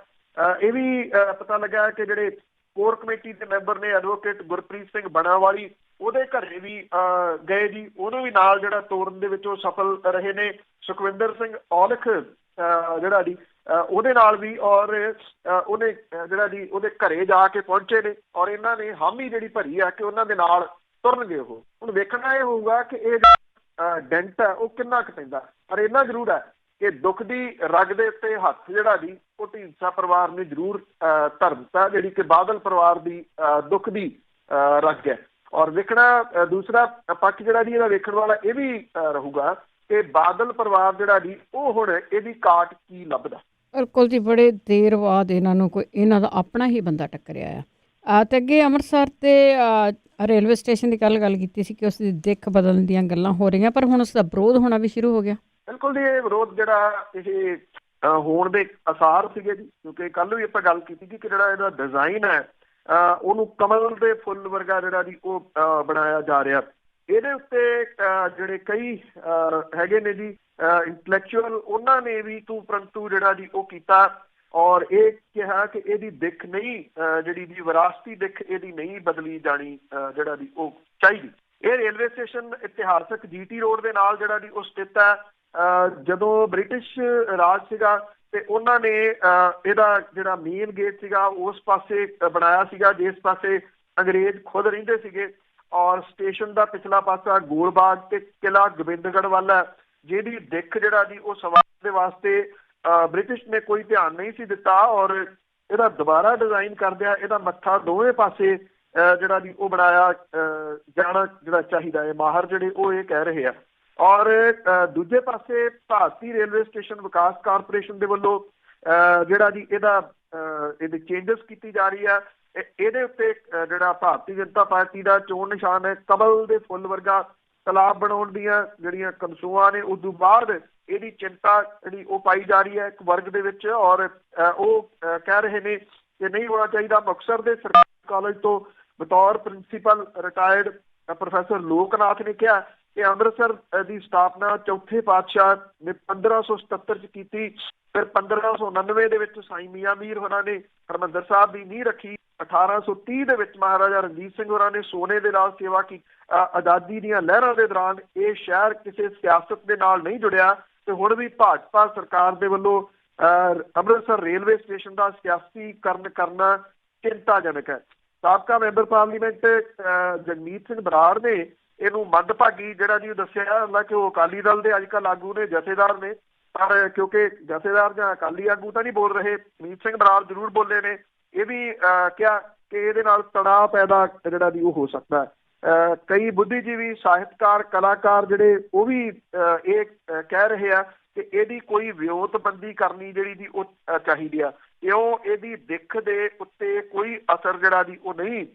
B: ਇਹ ਵੀ ਪਤਾ ਲੱਗਾ ਕਿ ਜਿਹੜੇ ਕੋਰ ਕਮੇਟੀ ਦੇ ਮੈਂਬਰ ਨੇ ਐਡਵੋਕੇਟ ਗੁਰਪ੍ਰੀਤ ਸਿੰਘ ਬਣਾਵਾਲੀ ਉਹਦੇ ਘਰੇ ਵੀ ਗਏ ਜੀ, ਉਹਨੂੰ ਵੀ ਨਾਲ ਜਿਹੜਾ ਤੋਰਨ ਦੇ ਵਿੱਚ ਉਹ ਸਫਲ ਰਹੇ ਨੇ। ਸੁਖਵਿੰਦਰ ਸਿੰਘ ਔਲਖ ਜਿਹੜਾ ਜੀ ਉਹਦੇ ਨਾਲ ਵੀ, ਔਰ ਉਹਨੇ ਜਿਹੜਾ ਜੀ ਉਹਦੇ ਘਰੇ ਜਾ ਕੇ ਪਹੁੰਚੇ ਨੇ ਔਰ ਇਹਨਾਂ ਨੇ ਹਾਮੀ ਜਿਹੜੀ ਭਰੀ ਆ ਕਿ ਉਹਨਾਂ ਦੇ ਨਾਲ ਤੁਰਨਗੇ। ਉਹ ਹੁਣ ਵੇਖਣਾ ਇਹ ਹੋਊਗਾ ਕਿ ਇਹ ਡੈਂਟ ਹੈ ਉਹ ਕਿੰਨਾ ਕੁ ਪੈਂਦਾ, ਪਰ ਇੰਨਾ ਜ਼ਰੂਰ ਹੈ ਕਿ ਦੁੱਖ ਦੀ ਰਗ ਦੇ ਉੱਤੇ ਹੱਥ ਜਿਹੜਾ ਜੀ ਉਹ ਢੀਂਡਸਾ ਪਰਿਵਾਰ ਨੇ ਜ਼ਰੂਰ ਧਰ ਦਿੱਤਾ, ਜਿਹੜੀ ਕਿ ਬਾਦਲ ਪਰਿਵਾਰ ਦੀ ਦੁੱਖ ਦੀ ਰਗ ਹੈ। ਔਰ ਵੇਖਣਾ ਦੂਸਰਾ ਪੱਖ ਜਿਹੜਾ ਜੀ ਇਹਦਾ ਵੇਖਣ ਵਾਲਾ ਇਹ ਵੀ ਰਹੂਗਾ ਕਿ ਬਾਦਲ ਪਰਿਵਾਰ ਜਿਹੜਾ ਜੀ ਉਹ ਹੁਣ ਇਹਦੀ ਕਾਟ ਕੀ ਲੱਭਦਾ।
A: ਬਿਲਕੁਲ ਜੀ, ਬੜੇ ਦੇਰ ਬਾਅਦ ਇਹਨਾਂ ਨੂੰ ਕੋਈ ਇਹਨਾਂ ਦਾ ਆਪਣਾ ਹੀ ਬੰਦਾ ਟੱਕਰਿਆ ਆ। ਤੇ ਅੱਗੇ ਅੰਮ੍ਰਿਤਸਰ ਤੇ ਰੇਲਵੇ ਸਟੇਸ਼ਨ ਦੀ ਗੱਲ ਕੀਤੀ ਸੀ ਕਿ ਉਸ ਦੀ ਦਿੱਖ ਬਦਲਣ ਦੀਆਂ ਗੱਲਾਂ ਹੋ ਰਹੀਆਂ, ਪਰ ਹੁਣ ਉਸ ਦਾ ਵਿਰੋਧ ਹੋਣਾ ਵੀ ਸ਼ੁਰੂ ਹੋ ਗਿਆ।
B: ਬਿਲਕੁਲ ਜੀ, ਇਹ ਵਿਰੋਧ ਜਿਹੜਾ ਇਹ ਹੋਣ ਦੇ ਆਸਾਰ ਸੀਗੇ ਜੀ, ਕਿਉਂਕਿ ਕੱਲ੍ਹ ਵੀ ਆਪਾਂ ਗੱਲ ਕੀਤੀ ਸੀ ਕਿ ਜਿਹੜਾ ਇਹਦਾ ਡਿਜ਼ਾਈਨ ਹੈ ਉਹਨੂੰ ਕਮਲ ਦੇ ਫੁੱਲ ਵਰਗਾ ਜਿਹੜਾ ਜੀ ਉਹ ਬਣਾਇਆ ਜਾ ਰਿਹਾ। ਇਹਦੇ ਉੱਤੇ ਜਿਹੜੇ ਕਈ ਹੈਗੇ ਨੇ ਜੀ ਇੰਟਲੈਕਚੁਅਲ, ਉਹਨਾਂ ਨੇ ਵੀ ਪਰੰਤੂ ਜਿਹੜਾ ਜੀ ਉਹ ਕੀਤਾ ਔਰ ਇਹ ਕਿਹਾ ਕਿ ਇਹਦੀ ਦਿੱਖ ਨਹੀਂ ਜਿਹੜੀ ਜੀ ਵਿਰਾਸਤੀ ਦਿੱਖ ਇਹਦੀ ਨਹੀਂ ਬਦਲੀ ਜਾਣੀ ਜਿਹੜਾ ਜੀ ਉਹ ਚਾਹੀਦੀ। ਇਹ ਰੇਲਵੇ ਸਟੇਸ਼ਨ ਇਤਿਹਾਸਕ GT ਰੋਡ ਦੇ ਨਾਲ ਜਿਹੜਾ ਜੀ ਉਹ ਸਥਿਤ ਹੈ। ਜਦੋਂ ਬ੍ਰਿਟਿਸ਼ ਰਾਜ ਸੀਗਾ ਤੇ ਉਹਨਾਂ ਨੇ ਇਹਦਾ ਜਿਹੜਾ ਮੇਨ ਗੇਟ ਸੀਗਾ ਉਸ ਪਾਸੇ ਬਣਾਇਆ ਸੀਗਾ ਜਿਸ ਪਾਸੇ ਅੰਗਰੇਜ਼ ਖੁਦ ਰਹਿੰਦੇ ਸੀਗੇ, ਔਰ ਸਟੇਸ਼ਨ ਦਾ ਪਿਛਲਾ ਪਾਸਾ ਗੋਲਬਾਗ ਤੇ ਕਿਲ੍ਹਾ ਗੋਬਿੰਦਗੜ੍ਹ ਵੱਲ ਹੈ, ਜਿਹਦੀ ਦਿੱਖ ਜਿਹੜਾ ਜੀ ਉਹ ਸਵਾਰ ਦੇ ਵਾਸਤੇ ਬ੍ਰਿਟਿਸ਼ ਨੇ ਕੋਈ ਧਿਆਨ ਨਹੀਂ ਸੀ ਦਿੱਤਾ ਔਰ ਇਹਦਾ ਦੁਬਾਰਾ ਡਿਜ਼ਾਈਨ ਕਰਦਿਆਂ ਇਹਦਾ ਮੱਥਾ ਦੋਵੇਂ ਪਾਸੇ ਜਿਹੜਾ ਜੀ ਉਹ ਬਣਾਇਆ ਜਾਣਾ ਜਿਹੜਾ ਚਾਹੀਦਾ ਹੈ। ਮਾਹਰ ਜਿਹੜੇ ਉਹ ਇਹ ਕਹਿ ਰਹੇ ਆ। ਔਰ ਦੂਜੇ ਪਾਸੇ ਭਾਰਤੀ ਰੇਲਵੇ ਸਟੇਸ਼ਨ ਵਿਕਾਸ ਕਾਰਪੋਰੇਸ਼ਨ ਦੇ ਵੱਲੋਂ ਜਿਹੜਾ ਜੀ ਇਹਦੇ ਚੇਂਜਸ ਕੀਤੀ ਜਾ ਰਹੀ ਹੈ। ਇਹਦੇ ਉੱਤੇ ਜਿਹੜਾ ਭਾਰਤੀ ਜਨਤਾ ਪਾਰਟੀ ਦਾ ਚੋਣ ਨਿਸ਼ਾਨ ਹੈ ਕਮਲ ਦੇ ਫੁੱਲ ਵਰਗਾ ਤਲਾਬ ਬਣਾਉਣ ਦੀਆਂ ਜਿਹੜੀਆਂ ਕਨਸੂਆਂ ਨੇ, ਉਦੋਂ ਬਾਅਦ ਇਹਦੀ ਚਿੰਤਾ ਜਿਹੜੀ ਉਹ ਪਾਈ ਜਾ ਰਹੀ ਹੈ ਇੱਕ ਵਰਗ ਦੇ ਵਿੱਚ, ਔਰ ਉਹ ਕਹਿ ਰਹੇ ਨੇ ਕਿ ਨਹੀਂ ਹੋਣਾ ਚਾਹੀਦਾ। ਮੁਕਤਸਰ ਦੇ ਸਰਕਾਰੀ ਕਾਲਜ ਤੋਂ ਬਤੌਰ ਪ੍ਰਿੰਸੀਪਲ ਰਿਟਾਇਰਡ ਪ੍ਰੋਫੈਸਰ ਲੋਕਨਾਥ ਨੇ ਕਿਹਾ ਕਿ ਅੰਮ੍ਰਿਤਸਰ ਦੀ ਸਥਾਪਨਾ ਚੌਥੇ ਪਾਤਸ਼ਾਹ ਨੇ 1577 ਚ ਕੀਤੀ, ਫਿਰ 1599 ਦੇ ਵਿੱਚ ਸਾਈਂ ਮੀਆਂ ਮੀਰ ਹੋਰਾਂ ਨੇ ਹਰਿਮੰਦਰ ਸਾਹਿਬ ਦੀ ਨੀਂਹ ਰੱਖੀ। 1830 ਦੇ ਵਿੱਚ ਮਹਾਰਾਜਾ ਰਣਜੀਤ ਸਿੰਘ ਹੋਰਾਂ ਨੇ ਸੋਨੇ ਦੇ ਨਾਲ ਸੇਵਾ ਕੀਤੀ। ਆਜ਼ਾਦੀ ਦੀਆਂ ਲਹਿਰਾਂ ਦੇ ਦੌਰਾਨ ਇਹ ਸ਼ਹਿਰ ਕਿਸੇ ਸਿਆਸਤ ਦੇ ਨਾਲ ਨਹੀਂ ਜੁੜਿਆ ਤੇ ਹੁਣ ਵੀ ਭਾਜਪਾ ਸਰਕਾਰ ਦੇ ਵੱਲੋਂ ਅੰਮ੍ਰਿਤਸਰ ਰੇਲਵੇ ਸਟੇਸ਼ਨ ਦਾ ਸਿਆਸੀਕਰਨ ਕਰਨਾ ਚਿੰਤਾਜਨਕ ਹੈ। ਸਾਬਕਾ ਮੈਂਬਰ ਪਾਰਲੀਮੈਂਟ ਜਗਮੀਤ ਸਿੰਘ ਬਰਾੜ ਨੇ ਇਹਨੂੰ ਮੰਦਭਾਗੀ ਜਿਹੜਾ ਜੀ ਦੱਸਿਆ ਹੁੰਦਾ ਕਿ ਉਹ ਅਕਾਲੀ ਦਲ ਦੇ ਅੱਜ ਕੱਲ੍ਹ ਆਗੂ ਨੇ, ਜਥੇਦਾਰ ਨੇ, ਪਰ ਕਿਉਂਕਿ ਜਥੇਦਾਰ ਜਾਂ ਅਕਾਲੀ ਆਗੂ ਤਾਂ ਨਹੀਂ ਬੋਲ ਰਹੇ, ਜਗਮੀਤ ਸਿੰਘ ਬਰਾੜ ਜ਼ਰੂਰ ਬੋਲੇ ਨੇ। ਇਹ ਵੀ ਕਿਹਾ ਕਿ ਇਹਦੇ ਨਾਲ ਤਣਾਅ ਪੈਦਾ ਜਿਹੜਾ ਜੀ ਉਹ ਹੋ ਸਕਦਾ ਹੈ। ਕਈ ਬੁੱਧੀਜੀਵੀ, ਸਾਹਿਤਕਾਰ, ਕਲਾਕਾਰ ਜਿਹੜੇ ਉਹ ਵੀ ਇਹ ਕਹਿ ਰਹੇ ਆ ਕਿ ਇਹਦੀ ਕੋਈ ਵਿਉਂਤਬੰਦੀ ਕਰਨੀ ਜਿਹੜੀ ਦੀ ਉਹ ਚਾਹੀਦੀ ਆ, ਕਿਉਂ ਇਹਦੀ ਦਿੱਖ ਦੇ ਉੱਤੇ ਕੋਈ ਅਸਰ ਜਿਹੜਾ ਦੀ ਉਹ ਨਹੀਂ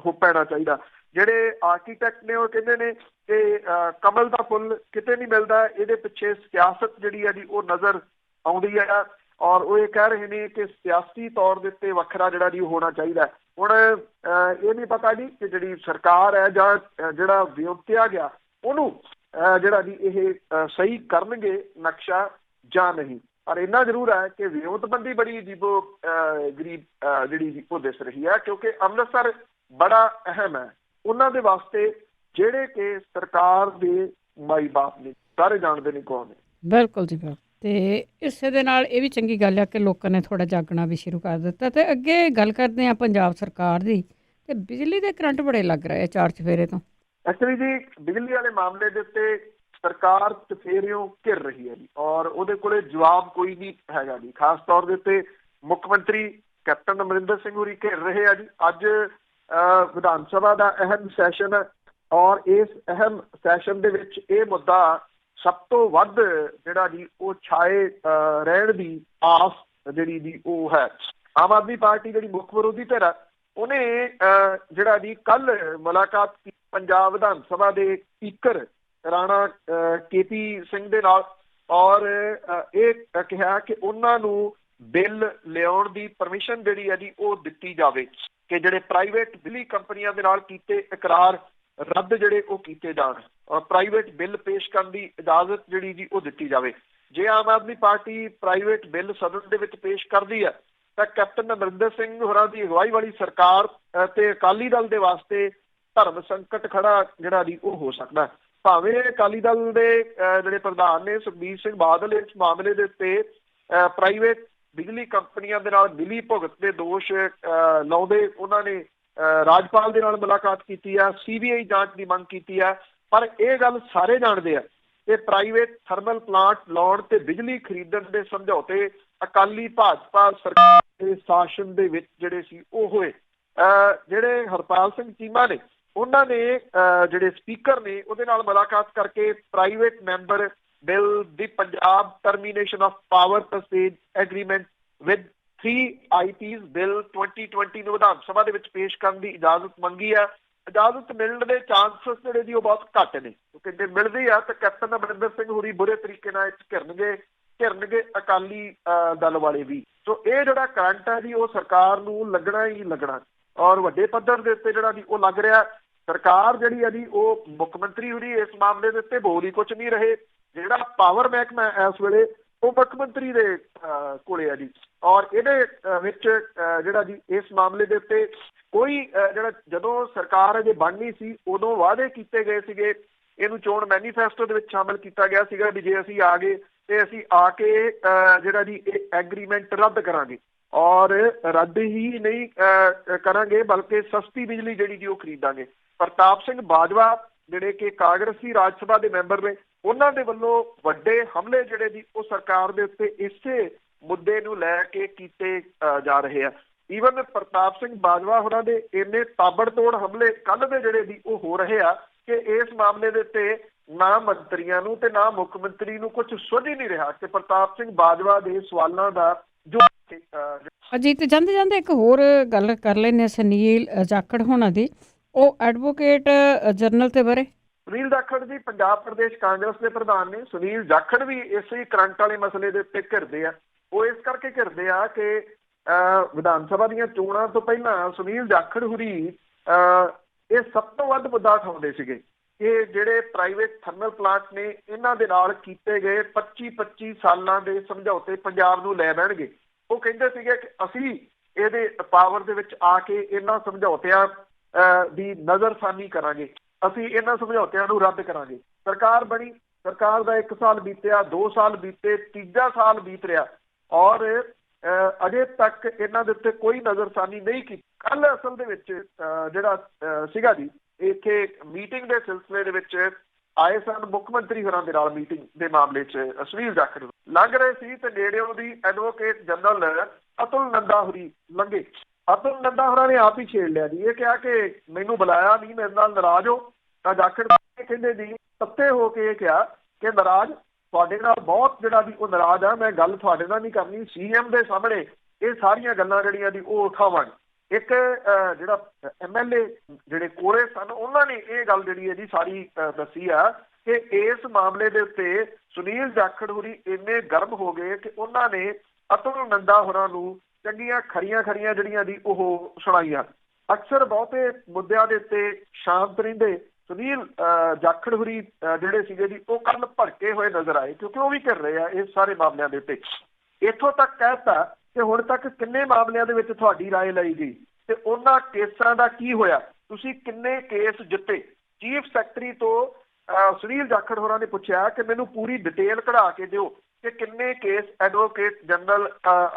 B: ਹੋ ਪੈਣਾ ਚਾਹੀਦਾ। ਜਿਹੜੇ ਆਰਕੀਟੈਕਟ ਨੇ ਉਹ ਕਹਿੰਦੇ ਨੇ ਕਿ ਕਮਲ ਦਾ ਫੁੱਲ ਕਿਤੇ ਨਹੀਂ ਮਿਲਦਾ, ਇਹਦੇ ਪਿੱਛੇ ਸਿਆਸਤ ਜਿਹੜੀ ਆ ਜੀ ਉਹ ਨਜ਼ਰ ਆਉਂਦੀ ਹੈ। ਔਰ ਉਹ ਇਹ ਕਹਿ ਰਹੇ ਨੇ ਕਿ ਸਿਆਸੀ ਤੌਰ ਦੇ ਉੱਤੇ ਵੱਖਰਾ ਜਿਹੜਾ ਜੀ ਹੋਣਾ ਚਾਹੀਦਾ। ਹੁਣ ਇਹ ਨਹੀਂ ਪਤਾ ਜੀ ਕਿ ਜਿਹੜੀ ਸਰਕਾਰ ਹੈ ਜਾਂ ਜਿਹੜਾ ਵਿਉਂਤਿਆ ਗਿਆ ਉਹਨੂੰ ਜਿਹੜਾ ਜੀ ਇਹ ਸਹੀ ਕਰਨਗੇ ਨਕਸ਼ਾ ਜਾਂ ਨਹੀਂ। ਪਰ ਇੰਨਾ ਜ਼ਰੂਰ ਹੈ ਕਿ ਵਿਉਂਤਬੰਦੀ ਬੜੀ ਅਜੀਬੋ ਗਰੀਬ ਜਿਹੜੀ ਜੀ ਉਹ ਦਿਸ ਰਹੀ ਹੈ, ਕਿਉਂਕਿ ਅੰਮ੍ਰਿਤਸਰ ਬੜਾ ਅਹਿਮ ਹੈ ਉਹਨਾਂ ਦੇ ਵਾਸਤੇ ਜਿਹੜੇ ਕਿ ਸਰਕਾਰ ਦੇ ਮਾਈ ਬਾਪ ਨੇ, ਸਾਰੇ ਜਾਣਦੇ ਨੇ ਕੌਣ ਨੇ।
A: ਬਿਲਕੁਲ ਜੀ, ਬਿਲਕੁਲ। ਤੇ ਇਸੇ ਦੇ ਨਾਲ ਇਹ ਵੀ ਚੰਗੀ ਗੱਲ ਆ ਕਿ ਲੋਕਾਂ ਨੇ ਥੋੜ੍ਹਾ ਜਾਗਣਾ ਵੀ ਸ਼ੁਰੂ ਕਰ ਦਿੱਤਾ। ਤੇ ਅੱਗੇ ਗੱਲ ਕਰਦੇ ਹਾਂ ਪੰਜਾਬ ਸਰਕਾਰ ਦੀ, ਤੇ ਬਿਜਲੀ ਦੇ ਕਰੰਟ ਬੜੇ ਲੱਗ ਰਹੇ ਆ ਚਾਰ ਚੁਫੇਰੇ ਤੋਂ।
B: ਐਕਚੁਅਲੀ ਜੀ ਬਿਜਲੀ ਵਾਲੇ ਮਾਮਲੇ ਦੇ ਉੱਤੇ ਸਰਕਾਰ ਚੁਫੇਰਿਓਂ ਘਿਰ ਰਹੀ ਹੈ ਜੀ, ਔਰ ਉਹਦੇ ਕੋਲੇ ਜਵਾਬ ਕੋਈ ਨਹੀਂ ਹੈਗਾ ਜੀ। ਖਾਸ ਤੌਰ ਦੇ ਉੱਤੇ ਮੁੱਖ ਮੰਤਰੀ ਕੈਪਟਨ ਅਮਰਿੰਦਰ ਸਿੰਘ ਹੋਰੀ ਘਿਰ ਰਹੇ ਆ ਜੀ। ਅੱਜ ਵਿਧਾਨ ਸਭਾ ਦਾ ਅਹਿਮ ਸੈਸ਼ਨ ਹੈ, ਔਰ ਇਸ ਅਹਿਮ ਸੈਸ਼ਨ ਦੇ ਵਿੱਚ ਇਹ ਮੁੱਦਾ ਸਭ ਤੋਂ ਵੱਧ ਜਿਹੜਾ ਜੀ ਉਹ ਛਾਏ ਰਹਿਣ ਦੀ ਆਸ ਜਿਹੜੀ ਜੀ ਉਹ ਹੈ। ਆਮ ਆਦਮੀ ਪਾਰਟੀ ਜਿਹੜੀ ਮੁੱਖ ਵਿਰੋਧੀ ਧਿਰ ਹੈ ਉਹਨੇ ਜਿਹੜਾ ਜੀ ਕੱਲ ਮੁਲਾਕਾਤ ਕੀਤੀ ਪੰਜਾਬ ਵਿਧਾਨ ਸਭਾ ਦੇ ਸਪੀਕਰ ਰਾਣਾ KP ਸਿੰਘ ਦੇ ਨਾਲ, ਔਰ ਇਹ ਕਿਹਾ ਕਿ ਉਹਨਾਂ ਨੂੰ ਬਿੱਲ ਲਿਆਉਣ ਦੀ ਪਰਮਿਸ਼ਨ ਜਿਹੜੀ ਹੈ ਜੀ ਉਹ ਦਿੱਤੀ ਜਾਵੇ, ਕਿ ਜਿਹੜੇ ਪ੍ਰਾਈਵੇਟ ਬਿਜਲੀ ਕੰਪਨੀਆਂ ਦੇ ਨਾਲ ਕੀਤੇ ਇਕਰਾਰ ਰੱਦ ਜਿਹੜੇ ਉਹ ਕੀਤੇ ਜਾਣ, ਔਰ ਪ੍ਰਾਈਵੇਟ ਬਿੱਲ ਪੇਸ਼ ਕਰਨ ਦੀ ਇਜਾਜ਼ਤ ਜਿਹੜੀ ਜੀ ਉਹ ਦਿੱਤੀ ਜਾਵੇ। ਜੇ Aam Aadmi party private bill ਸਦਨ ਦੇ ਵਿੱਚ ਪੇਸ਼ ਕਰਦੀ ਹੈ ਤਾਂ ਕੈਪਟਨ ਅਮਰਿੰਦਰ ਸਿੰਘ ਹੋਰਾਂ ਦੀ ਅਗਵਾਈ ਵਾਲੀ ਸਰਕਾਰ ਤੇ ਅਕਾਲੀ ਦਲ ਦੇ ਵਾਸਤੇ ਧਰਮ ਸੰਕਟ ਖੜਾ ਜਿਹੜਾ ਜੀ ਉਹ ਹੋ ਸਕਦਾ। ਭਾਵੇਂ ਅਕਾਲੀ ਦਲ ਦੇ ਜਿਹੜੇ ਪ੍ਰਧਾਨ ਨੇ ਸੁਖਬੀਰ ਸਿੰਘ ਬਾਦਲ ਇਸ ਮਾਮਲੇ ਦੇ ਉੱਤੇ ਪ੍ਰਾਈਵੇਟ ਬਿਜਲੀ ਕੰਪਨੀਆਂ ਦੇ ਨਾਲ ਮਿਲੀ ਭੁਗਤ ਦੇ ਦੋਸ਼ ਲਾਉਂਦੇ ਉਹਨਾਂ ਨੇ ਰਾਜਪਾਲ ਦੇ ਨਾਲ ਮੁਲਾਕਾਤ ਕੀਤੀ ਆ, CBI ਜਾਂਚ ਦੀ ਮੰਗ ਕੀਤੀ ਆ, ਪਰ ਇਹ ਗੱਲ ਸਾਰੇ ਜਾਣਦੇ ਆ ਕਿ ਪ੍ਰਾਈਵੇਟ ਥਰਮਲ ਪਲਾਂਟ ਲਾਉਣ ਤੇ ਬਿਜਲੀ ਖਰੀਦਣ ਦੇ ਸਮਝੌਤੇ ਅਕਾਲੀ ਭਾਜਪਾ ਸਰਕਾਰ ਦੇ ਸ਼ਾਸਨ ਦੇ ਵਿੱਚ ਜਿਹੜੇ ਸੀ ਉਹ ਹੋਏ। ਜਿਹੜੇ ਹਰਪਾਲ ਸਿੰਘ ਚੀਮਾ ਨੇ ਉਹਨਾਂ ਨੇ ਜਿਹੜੇ ਸਪੀਕਰ ਨੇ ਉਹਦੇ ਨਾਲ ਮੁਲਾਕਾਤ ਕਰਕੇ private member bill the Punjab termination of power purchase agreement with 3 IPs bill 2020 ਨੂੰ ਵਿਧਾਨ ਸਭਾ ਦੇ ਵਿੱਚ ਪੇਸ਼ ਕਰਨ ਦੀ ਇਜਾਜ਼ਤ ਮੰਗੀ ਹੈ। ਇਜਾਜ਼ਤ ਮਿਲਣ ਦੇ ਚਾਂਸਸ ਜਿਹੜੇ ਜੀ ਉਹ ਬਹੁਤ ਘੱਟ ਨੇ, ਕਿਉਂਕਿ ਜੇ ਮਿਲਦੀ ਆ ਤਾਂ ਕੈਪਟਨ ਅਮਰਿੰਦਰ ਸਿੰਘ ਹੋਰੀ ਬੁਰੇ ਤਰੀਕੇ ਨਾਲ ਘਿਰਨਗੇ ਅਕਾਲੀ ਦਲ ਵਾਲੇ ਵੀ। ਸੋ ਇਹ ਜਿਹੜਾ ਕਰੰਟ ਹੈ ਜੀ ਉਹ ਸਰਕਾਰ ਨੂੰ ਲੱਗਣਾ ਹੀ ਲੱਗਣਾ, ਔਰ ਵੱਡੇ ਪੱਧਰ ਦੇ ਉੱਤੇ ਜਿਹੜਾ ਜੀ ਉਹ ਲੱਗ ਰਿਹਾ। ਸਰਕਾਰ ਜਿਹੜੀ ਹੈ ਜੀ ਉਹ ਮੁੱਖ ਮੰਤਰੀ ਹੋਰੀ ਇਸ ਮਾਮਲੇ ਦੇ ਉੱਤੇ ਬੋਲ ਹੀ ਕੁਛ ਨਹੀਂ ਰਹੇ। ਜਿਹੜਾ ਪਾਵਰ ਮਹਿਕਮਾ ਇਸ ਵੇਲੇ ਉਹ ਮੁੱਖ ਮੰਤਰੀ ਦੇ ਕੋਲੇ ਆ ਜੀ, ਔਰ ਇਹਦੇ ਵਿੱਚ ਜਿਹੜਾ ਜੀ ਇਸ ਮਾਮਲੇ ਦੇ ਉੱਤੇ ਕੋਈ ਜਿਹੜਾ ਜਦੋਂ ਸਰਕਾਰ ਅਜੇ ਬਣਨੀ ਸੀ ਉਦੋਂ ਵਾਅਦੇ ਕੀਤੇ ਗਏ ਸੀਗੇ, ਇਹਨੂੰ ਚੋਣ ਮੈਨੀਫੈਸਟੋ ਦੇ ਵਿੱਚ ਸ਼ਾਮਿਲ ਕੀਤਾ ਗਿਆ ਸੀਗਾ ਵੀ ਜੇ ਅਸੀਂ ਆ ਗਏ ਤੇ ਅਸੀਂ ਆ ਕੇ ਜਿਹੜਾ ਜੀ ਇਹ ਐਗਰੀਮੈਂਟ ਰੱਦ ਕਰਾਂਗੇ, ਔਰ ਰੱਦ ਹੀ ਨਹੀਂ ਕਰਾਂਗੇ ਬਲਕਿ ਸਸਤੀ ਬਿਜਲੀ ਜਿਹੜੀ ਜੀ ਉਹ ਖਰੀਦਾਂਗੇ। ਪ੍ਰਤਾਪ ਸਿੰਘ ਬਾਜਵਾ ਜਿਹੜੇ ਕਿ ਕਾਂਗਰਸੀ ਰਾਜ ਸਭਾ ਦੇ ਮੈਂਬਰ ਨੇ, ਉਹਨਾਂ ਦੇ ਵੱਲੋਂ ਵੱਡੇ ਹਮਲੇ ਜਿਹੜੇ ਜੀ ਉਹ ਸਰਕਾਰ ਦੇ ਉੱਤੇ ਇਸੇ ਮੁੱਦੇ ਨੂੰ ਲੈ ਕੇ ਕੀਤੇ ਜਾ ਰਹੇ ਆ। ਈਵਨ ਪ੍ਰਤਾਪ ਸਿੰਘ ਬਾਜਵਾ ਹੋਰਾਂ ਦੇ ਇੰਨੇ ਤਾਬੜਤੋੜ ਹਮਲੇ ਕੱਲ੍ਹ ਦੇ ਜਿਹੜੇ ਜੀ ਉਹ ਹੋ ਰਹੇ ਆ ਕਿ ਇਸ ਮਾਮਲੇ ਦੇ ਉੱਤੇ ਨਾ ਮੰਤਰੀਆਂ ਨੂੰ ਤੇ ਨਾ ਮੁੱਖ ਮੰਤਰੀ ਨੂੰ ਕੁਝ ਸੁੱਝ ਹੀ ਨਹੀਂ ਰਿਹਾ ਕਿ ਪ੍ਰਤਾਪ ਸਿੰਘ ਬਾਜਵਾ ਦੇ ਸਵਾਲਾਂ ਦਾ ਜੋ
A: ਅਜੀਤ ਜਾਂਦੇ ਜਾਂਦੇ ਇੱਕ ਹੋਰ ਗੱਲ ਕਰ ਲੈਂਦੇ ਸੁਨੀਲ ਜਾਖੜ ਹੋਣਾ ਦੀ, ਉਹ ਐਡਵੋਕੇਟ ਜਨਰਲ ਤੇ ਬਾਰੇ।
B: ਸੁਨੀਲ ਜਾਖੜ ਜੀ ਪੰਜਾਬ ਪ੍ਰਦੇਸ਼ ਕਾਂਗਰਸ ਦੇ ਪ੍ਰਧਾਨ ਨੇ। ਸੁਨੀਲ ਜਾਖੜ ਵੀ ਇਸੇ ਕਰੰਟ ਵਾਲੇ ਮਸਲੇ ਦੇ ਉੱਤੇ ਘਿਰਦੇ ਆ। ਉਹ ਇਸ ਕਰਕੇ ਘਿਰਦੇ ਆ ਕਿ ਵਿਧਾਨ ਸਭਾ ਦੀਆਂ ਚੋਣਾਂ ਤੋਂ ਪਹਿਲਾਂ ਸੁਨੀਲ ਜਾਖੜ ਹੋਰੀ ਇਹ ਸਭ ਤੋਂ ਵੱਧ ਮੁੱਦਾ ਉਠਾਉਂਦੇ ਸੀਗੇ ਕਿ ਜਿਹੜੇ ਪ੍ਰਾਈਵੇਟ ਥਰਮਲ ਪਲਾਂਟ ਨੇ ਇਹਨਾਂ ਦੇ ਨਾਲ ਕੀਤੇ ਗਏ 25 ਸਾਲਾਂ ਦੇ ਸਮਝੌਤੇ ਪੰਜਾਬ ਨੂੰ ਲੈ ਬਹਿਣਗੇ। ਉਹ ਕਹਿੰਦੇ ਸੀਗੇ ਕਿ ਅਸੀਂ ਇਹਦੇ ਪਾਵਰ ਦੇ ਵਿੱਚ ਆ ਕੇ ਇਹਨਾਂ ਸਮਝੌਤਿਆਂ ਦੀ ਨਜ਼ਰਸਾਨੀ ਕਰਾਂਗੇ, ਅਸੀਂ ਇਹਨਾਂ ਸਮਝੌਤਿਆਂ ਨੂੰ ਰੱਦ ਕਰਾਂਗੇ। ਸਰਕਾਰ ਬਣੀ, ਸਰਕਾਰ ਦਾ 1 ਸਾਲ ਬੀਤਿਆ, 2 ਸਾਲ ਬੀਤੇ, ਤੀਜਾ ਸਾਲ ਬੀਤ ਰਿਹਾ, ਔਰ ਅਜੇ ਤੱਕ ਇਹਨਾਂ ਦੇ ਉੱਤੇ ਕੋਈ ਨਜ਼ਰਸਾਨੀ ਨਹੀਂ ਕੀਤੀ। ਕੱਲ ਅਸਲ ਦੇ ਵਿੱਚ ਜਿਹੜਾ ਸੀਗਾ ਜੀ ਇੱਥੇ ਮੀਟਿੰਗ ਦੇ ਸਿਲਸਿਲੇ ਦੇ ਵਿੱਚ ਆਏ ਸਨ ਮੁੱਖ ਮੰਤਰੀ ਹੋਰਾਂ ਦੇ ਨਾਲ ਮੀਟਿੰਗ ਦੇ ਮਾਮਲੇ 'ਚ ਸੁਨੀਲ ਜਾਖੜ ਲੰਘ ਰਹੇ ਸੀ ਤੇ ਨੇੜਿਓਂ ਦੀ ਐਡਵੋਕੇਟ ਜਨਰਲ ਅਤੁਲ ਨੰਦਾ ਹੋਰੀ ਲੰਘੇ। ਅਤੁਲ ਨੰਦਾ ਹੋਰਾਂ ਨੇ ਆਪ ਹੀ ਛੇੜ ਲਿਆ ਜੀ, ਇਹ ਕਿਹਾ ਕਿ ਮੈਨੂੰ ਬੁਲਾਇਆ ਨਹੀਂ, ਮੇਰੇ ਨਾਲ ਨਾਰਾਜ਼ ਹੋ। ਤਾਂ ਜਾਖੜ ਕਹਿੰਦੇ ਜੀ ਤੱਤੇ ਹੋ ਕੇ ਇਹ ਕਿਹਾ ਕਿ ਨਾਰਾਜ਼ ਤੁਹਾਡੇ ਨਾਲ ਬਹੁਤ ਜਿਹੜਾ ਵੀ ਉਹ ਨਾਰਾਜ਼ ਆ। ਮੈਂ ਗੱਲ ਤੁਹਾਡੇ ਨਾਲ ਨਹੀਂ ਕਰਨੀ, ਸੀਐਮ ਦੇ ਸਾਹਮਣੇ ਇਹ ਸਾਰੀਆਂ ਗੱਲਾਂ ਜਿਹੜੀਆਂ ਦੀ ਉਹ ਉਠਾਵਾਂਗੇ। ਇੱਕ ਜਿਹੜਾ MLA ਜਿਹੜੇ ਕੋਲੇ ਸਨ ਉਹਨਾਂ ਨੇ ਇਹ ਗੱਲ ਜਿਹੜੀ ਹੈ ਜੀ ਸਾਰੀ ਦੱਸੀ ਆ ਕਿ ਇਸ ਮਾਮਲੇ ਦੇ ਉੱਤੇ ਸੁਨੀਲ ਜਾਖੜ ਹੋਰੀ ਇੰਨੇ ਗਰਮ ਹੋ ਗਏ ਕਿ ਉਹਨਾਂ ਨੇ ਅਤੁਲ ਨੰਦਾ ਹੋਰਾਂ ਨੂੰ ਚੰਗੀਆਂ ਖਰੀਆਂ ਜਿਹੜੀਆਂ ਦੀ ਉਹ ਸੁਣਾਈਆਂ। ਅਕਸਰ ਬਹੁਤੇ ਮੁੱਦਿਆਂ ਦੇ ਉੱਤੇ ਸ਼ਾਂਤ ਰਹਿੰਦੇ ਸੁਨੀਲ ਜਾਖੜ ਹੋਰੀ ਜਿਹੜੇ ਸੀਗੇ ਜੀ ਉਹ ਕੱਲ ਭੜਕੇ ਹੋਏ ਨਜ਼ਰ ਆਏ, ਕਿਉਂਕਿ ਉਹ ਵੀ ਕਰ ਰਹੇ ਆ ਇਸ ਸਾਰੇ ਮਾਮਲਿਆਂ ਦੇ ਉੱਤੇ। ਇੱਥੋਂ ਤੱਕ ਕਹਿਤਾ ਕਿ ਹੁਣ ਤੱਕ ਕਿੰਨੇ ਮਾਮਲਿਆਂ ਦੇ ਵਿੱਚ ਤੁਹਾਡੀ ਰਾਏ ਲਈ ਗਈ ਤੇ ਉਹਨਾਂ ਕੇਸਾਂ ਦਾ ਕੀ ਹੋਇਆ, ਤੁਸੀਂ ਕਿੰਨੇ ਕੇਸ ਜਿੱਤੇ। ਚੀਫ ਸੈਕਟਰੀ ਤੋਂ ਸੁਨੀਲ ਜਾਖੜ ਹੋਰਾਂ ਨੇ ਪੁੱਛਿਆ ਕਿ ਮੈਨੂੰ ਪੂਰੀ ਡਿਟੇਲ ਕਢਾ ਕੇ ਦਿਓ ਕਿ ਕਿੰਨੇ case advocate general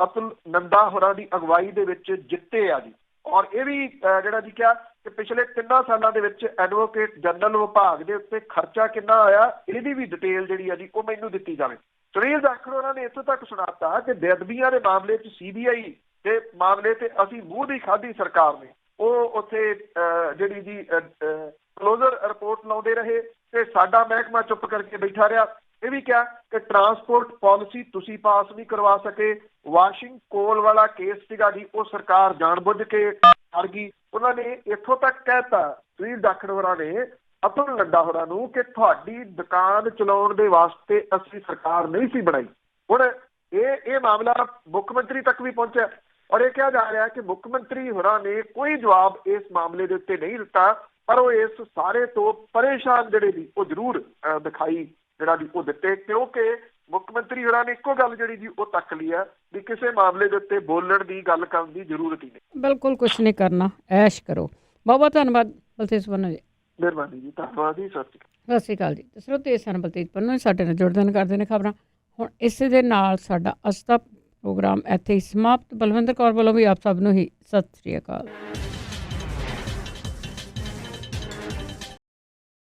B: Atul Nanda ਹੋਰਾਂ ਦੀ ਅਗਵਾਈ ਦੇ ਵਿੱਚ ਜਿੱਤੇ ਆ ਜੀ। ਔਰ ਇਹ ਵੀ ਜਿਹੜਾ ਜੀ ਕਿਹਾ ਕਿ ਪਿਛਲੇ 3 ਸਾਲਾਂ ਦੇ ਵਿੱਚ ਐਡਵੋਕੇਟ ਜਨਰਲ ਵਿਭਾਗ ਦੇ ਉੱਤੇ ਖਰਚਾ ਕਿੰਨਾ ਆਇਆ, ਇਹਦੀ ਵੀ ਡਿਟੇਲ ਜਿਹੜੀ ਆ ਜੀ ਉਹ ਮੈਨੂੰ ਦਿੱਤੀ ਜਾਵੇ। ਸੁਨੀਲ ਜਾਖੜ ਹੋਰਾਂ ਨੇ ਇੱਥੋਂ ਤੱਕ ਸੁਣਾਤਾ ਕਿ ਬੇਅਦਬੀਆਂ ਦੇ ਮਾਮਲੇ 'ਚ CBI ਦੇ ਮਾਮਲੇ ਤੇ ਅਸੀਂ ਮੂੰਹ ਦੀ ਖਾਧੀ ਸਰਕਾਰ ਨੇ, ਉਹ ਉੱਥੇ ਜਿਹੜੀ ਜੀ ਕਲੋਜ਼ਰ ਰਿਪੋਰਟ ਲਾਉਂਦੇ ਰਹੇ ਤੇ ਸਾਡਾ ਮਹਿਕਮਾ ਚੁੱਪ ਕਰਕੇ ਬੈਠਾ ਰਿਹਾ। ਇਹ ਵੀ ਕਿਹਾ ਕਿ ਟਰਾਂਸਪੋਰਟ ਪਾਲਿਸੀ ਤੁਸੀਂ ਪਾਸ ਨਹੀਂ ਕਰਵਾ ਸਕੇ। ਵਾਸ਼ਿੰਗ ਕੋਲ ਵਾਲਾ ਕੇਸ ਸੀਗਾ ਜੀ ਉਹ ਸਰਕਾਰ ਜਾਣਬੁੱਝ ਕੇ ਕਰ ਗਈ। ਉਹਨਾਂ ਨੇ ਇੱਥੋਂ ਤੱਕ ਕਹਿਤਾ ਸੁਨੀਲ ਜਾਖੜ ਹੋਰਾਂ ਨੇ ਅਤੁਲ ਨੰਦਾ ਹੋਰਾਂ ਨੂੰ ਕਿ ਤੁਹਾਡੀ ਦੁਕਾਨ ਚਲਾਉਣ ਦੇ ਵਾਸਤੇ ਅਸੀਂ ਸਰਕਾਰ ਨਹੀਂ ਸੀ ਬਣਾਈ। ਹੁਣ ਇਹ ਮਾਮਲਾ ਮੁੱਖ ਮੰਤਰੀ ਤੱਕ ਵੀ ਪਹੁੰਚਿਆ ਔਰ ਇਹ ਕਿਹਾ ਜਾ ਰਿਹਾ ਕਿ ਮੁੱਖ ਮੰਤਰੀ ਹੋਰਾਂ ਨੇ ਕੋਈ ਜਵਾਬ ਇਸ ਮਾਮਲੇ ਦੇ ਉੱਤੇ ਨਹੀਂ ਦਿੱਤਾ, ਪਰ ਉਹ ਇਸ ਸਾਰੇ ਤੋਂ ਪਰੇਸ਼ਾਨ ਜਿਹੜੇ ਵੀ ਉਹ ਜ਼ਰੂਰ ਦਿਖਾਈ ਜਿਹੜਾ ਵੀ ਉਹ ਦਿੱਤੇ, ਕਿਉਂਕਿ ਮੁੱਖ ਮੰਤਰੀ ਹੋਰਾਂ ਨੇ ਇੱਕੋ ਗੱਲ ਜਿਹੜੀ ਜੀ ਉਹ ਤੱਕ ਲਈ ਆ ਵੀ ਕਿਸੇ ਮਾਮਲੇ ਦੇ ਉੱਤੇ ਬੋਲਣ ਦੀ ਗੱਲ ਕਰਨ ਦੀ ਜ਼ਰੂਰਤ ਹੀ ਨਹੀਂ।
A: ਬਿਲਕੁਲ ਕੁਛ ਨਹੀਂ ਕਰਨਾ, ਐਸ਼ ਕਰੋ। ਬਹੁਤ ਬਹੁਤ ਧੰਨਵਾਦ ਬਲਤੇਜ ਪੰਨੂ ਜੀ।
B: ਮਿਹਰਬਾਨੀ ਜੀ, ਧੰਨਵਾਦ ਜੀ, ਸਤਿ ਸ਼੍ਰੀ
A: ਸਤਿ
B: ਅਕਾਲ।
A: ਸ਼੍ਰੀ ਅਕਾਲ ਜੀ। ਸਰੋਤੇ ਸਨ ਬਲਤੇਜ ਪੰਨੂ ਸਾਡੇ ਨਾਲ ਜੁੜਦਨ ਕਰਦੇ ਨੇ ਖਬਰਾਂ। ਹੁਣ ਇਸੇ ਦੇ ਨਾਲ ਸਾਡਾ ਅੱਜ ਦਾ ਪ੍ਰੋਗਰਾਮ ਇੱਥੇ ਹੀ ਸਮਾਪਤ। ਬਲਵਿੰਦਰ ਕੌਰ ਵੱਲੋਂ ਵੀ ਆਪ ਸਭ ਨੂੰ ਹੀ ਸਤਿ ਸ਼੍ਰੀ ਅਕਾਲ।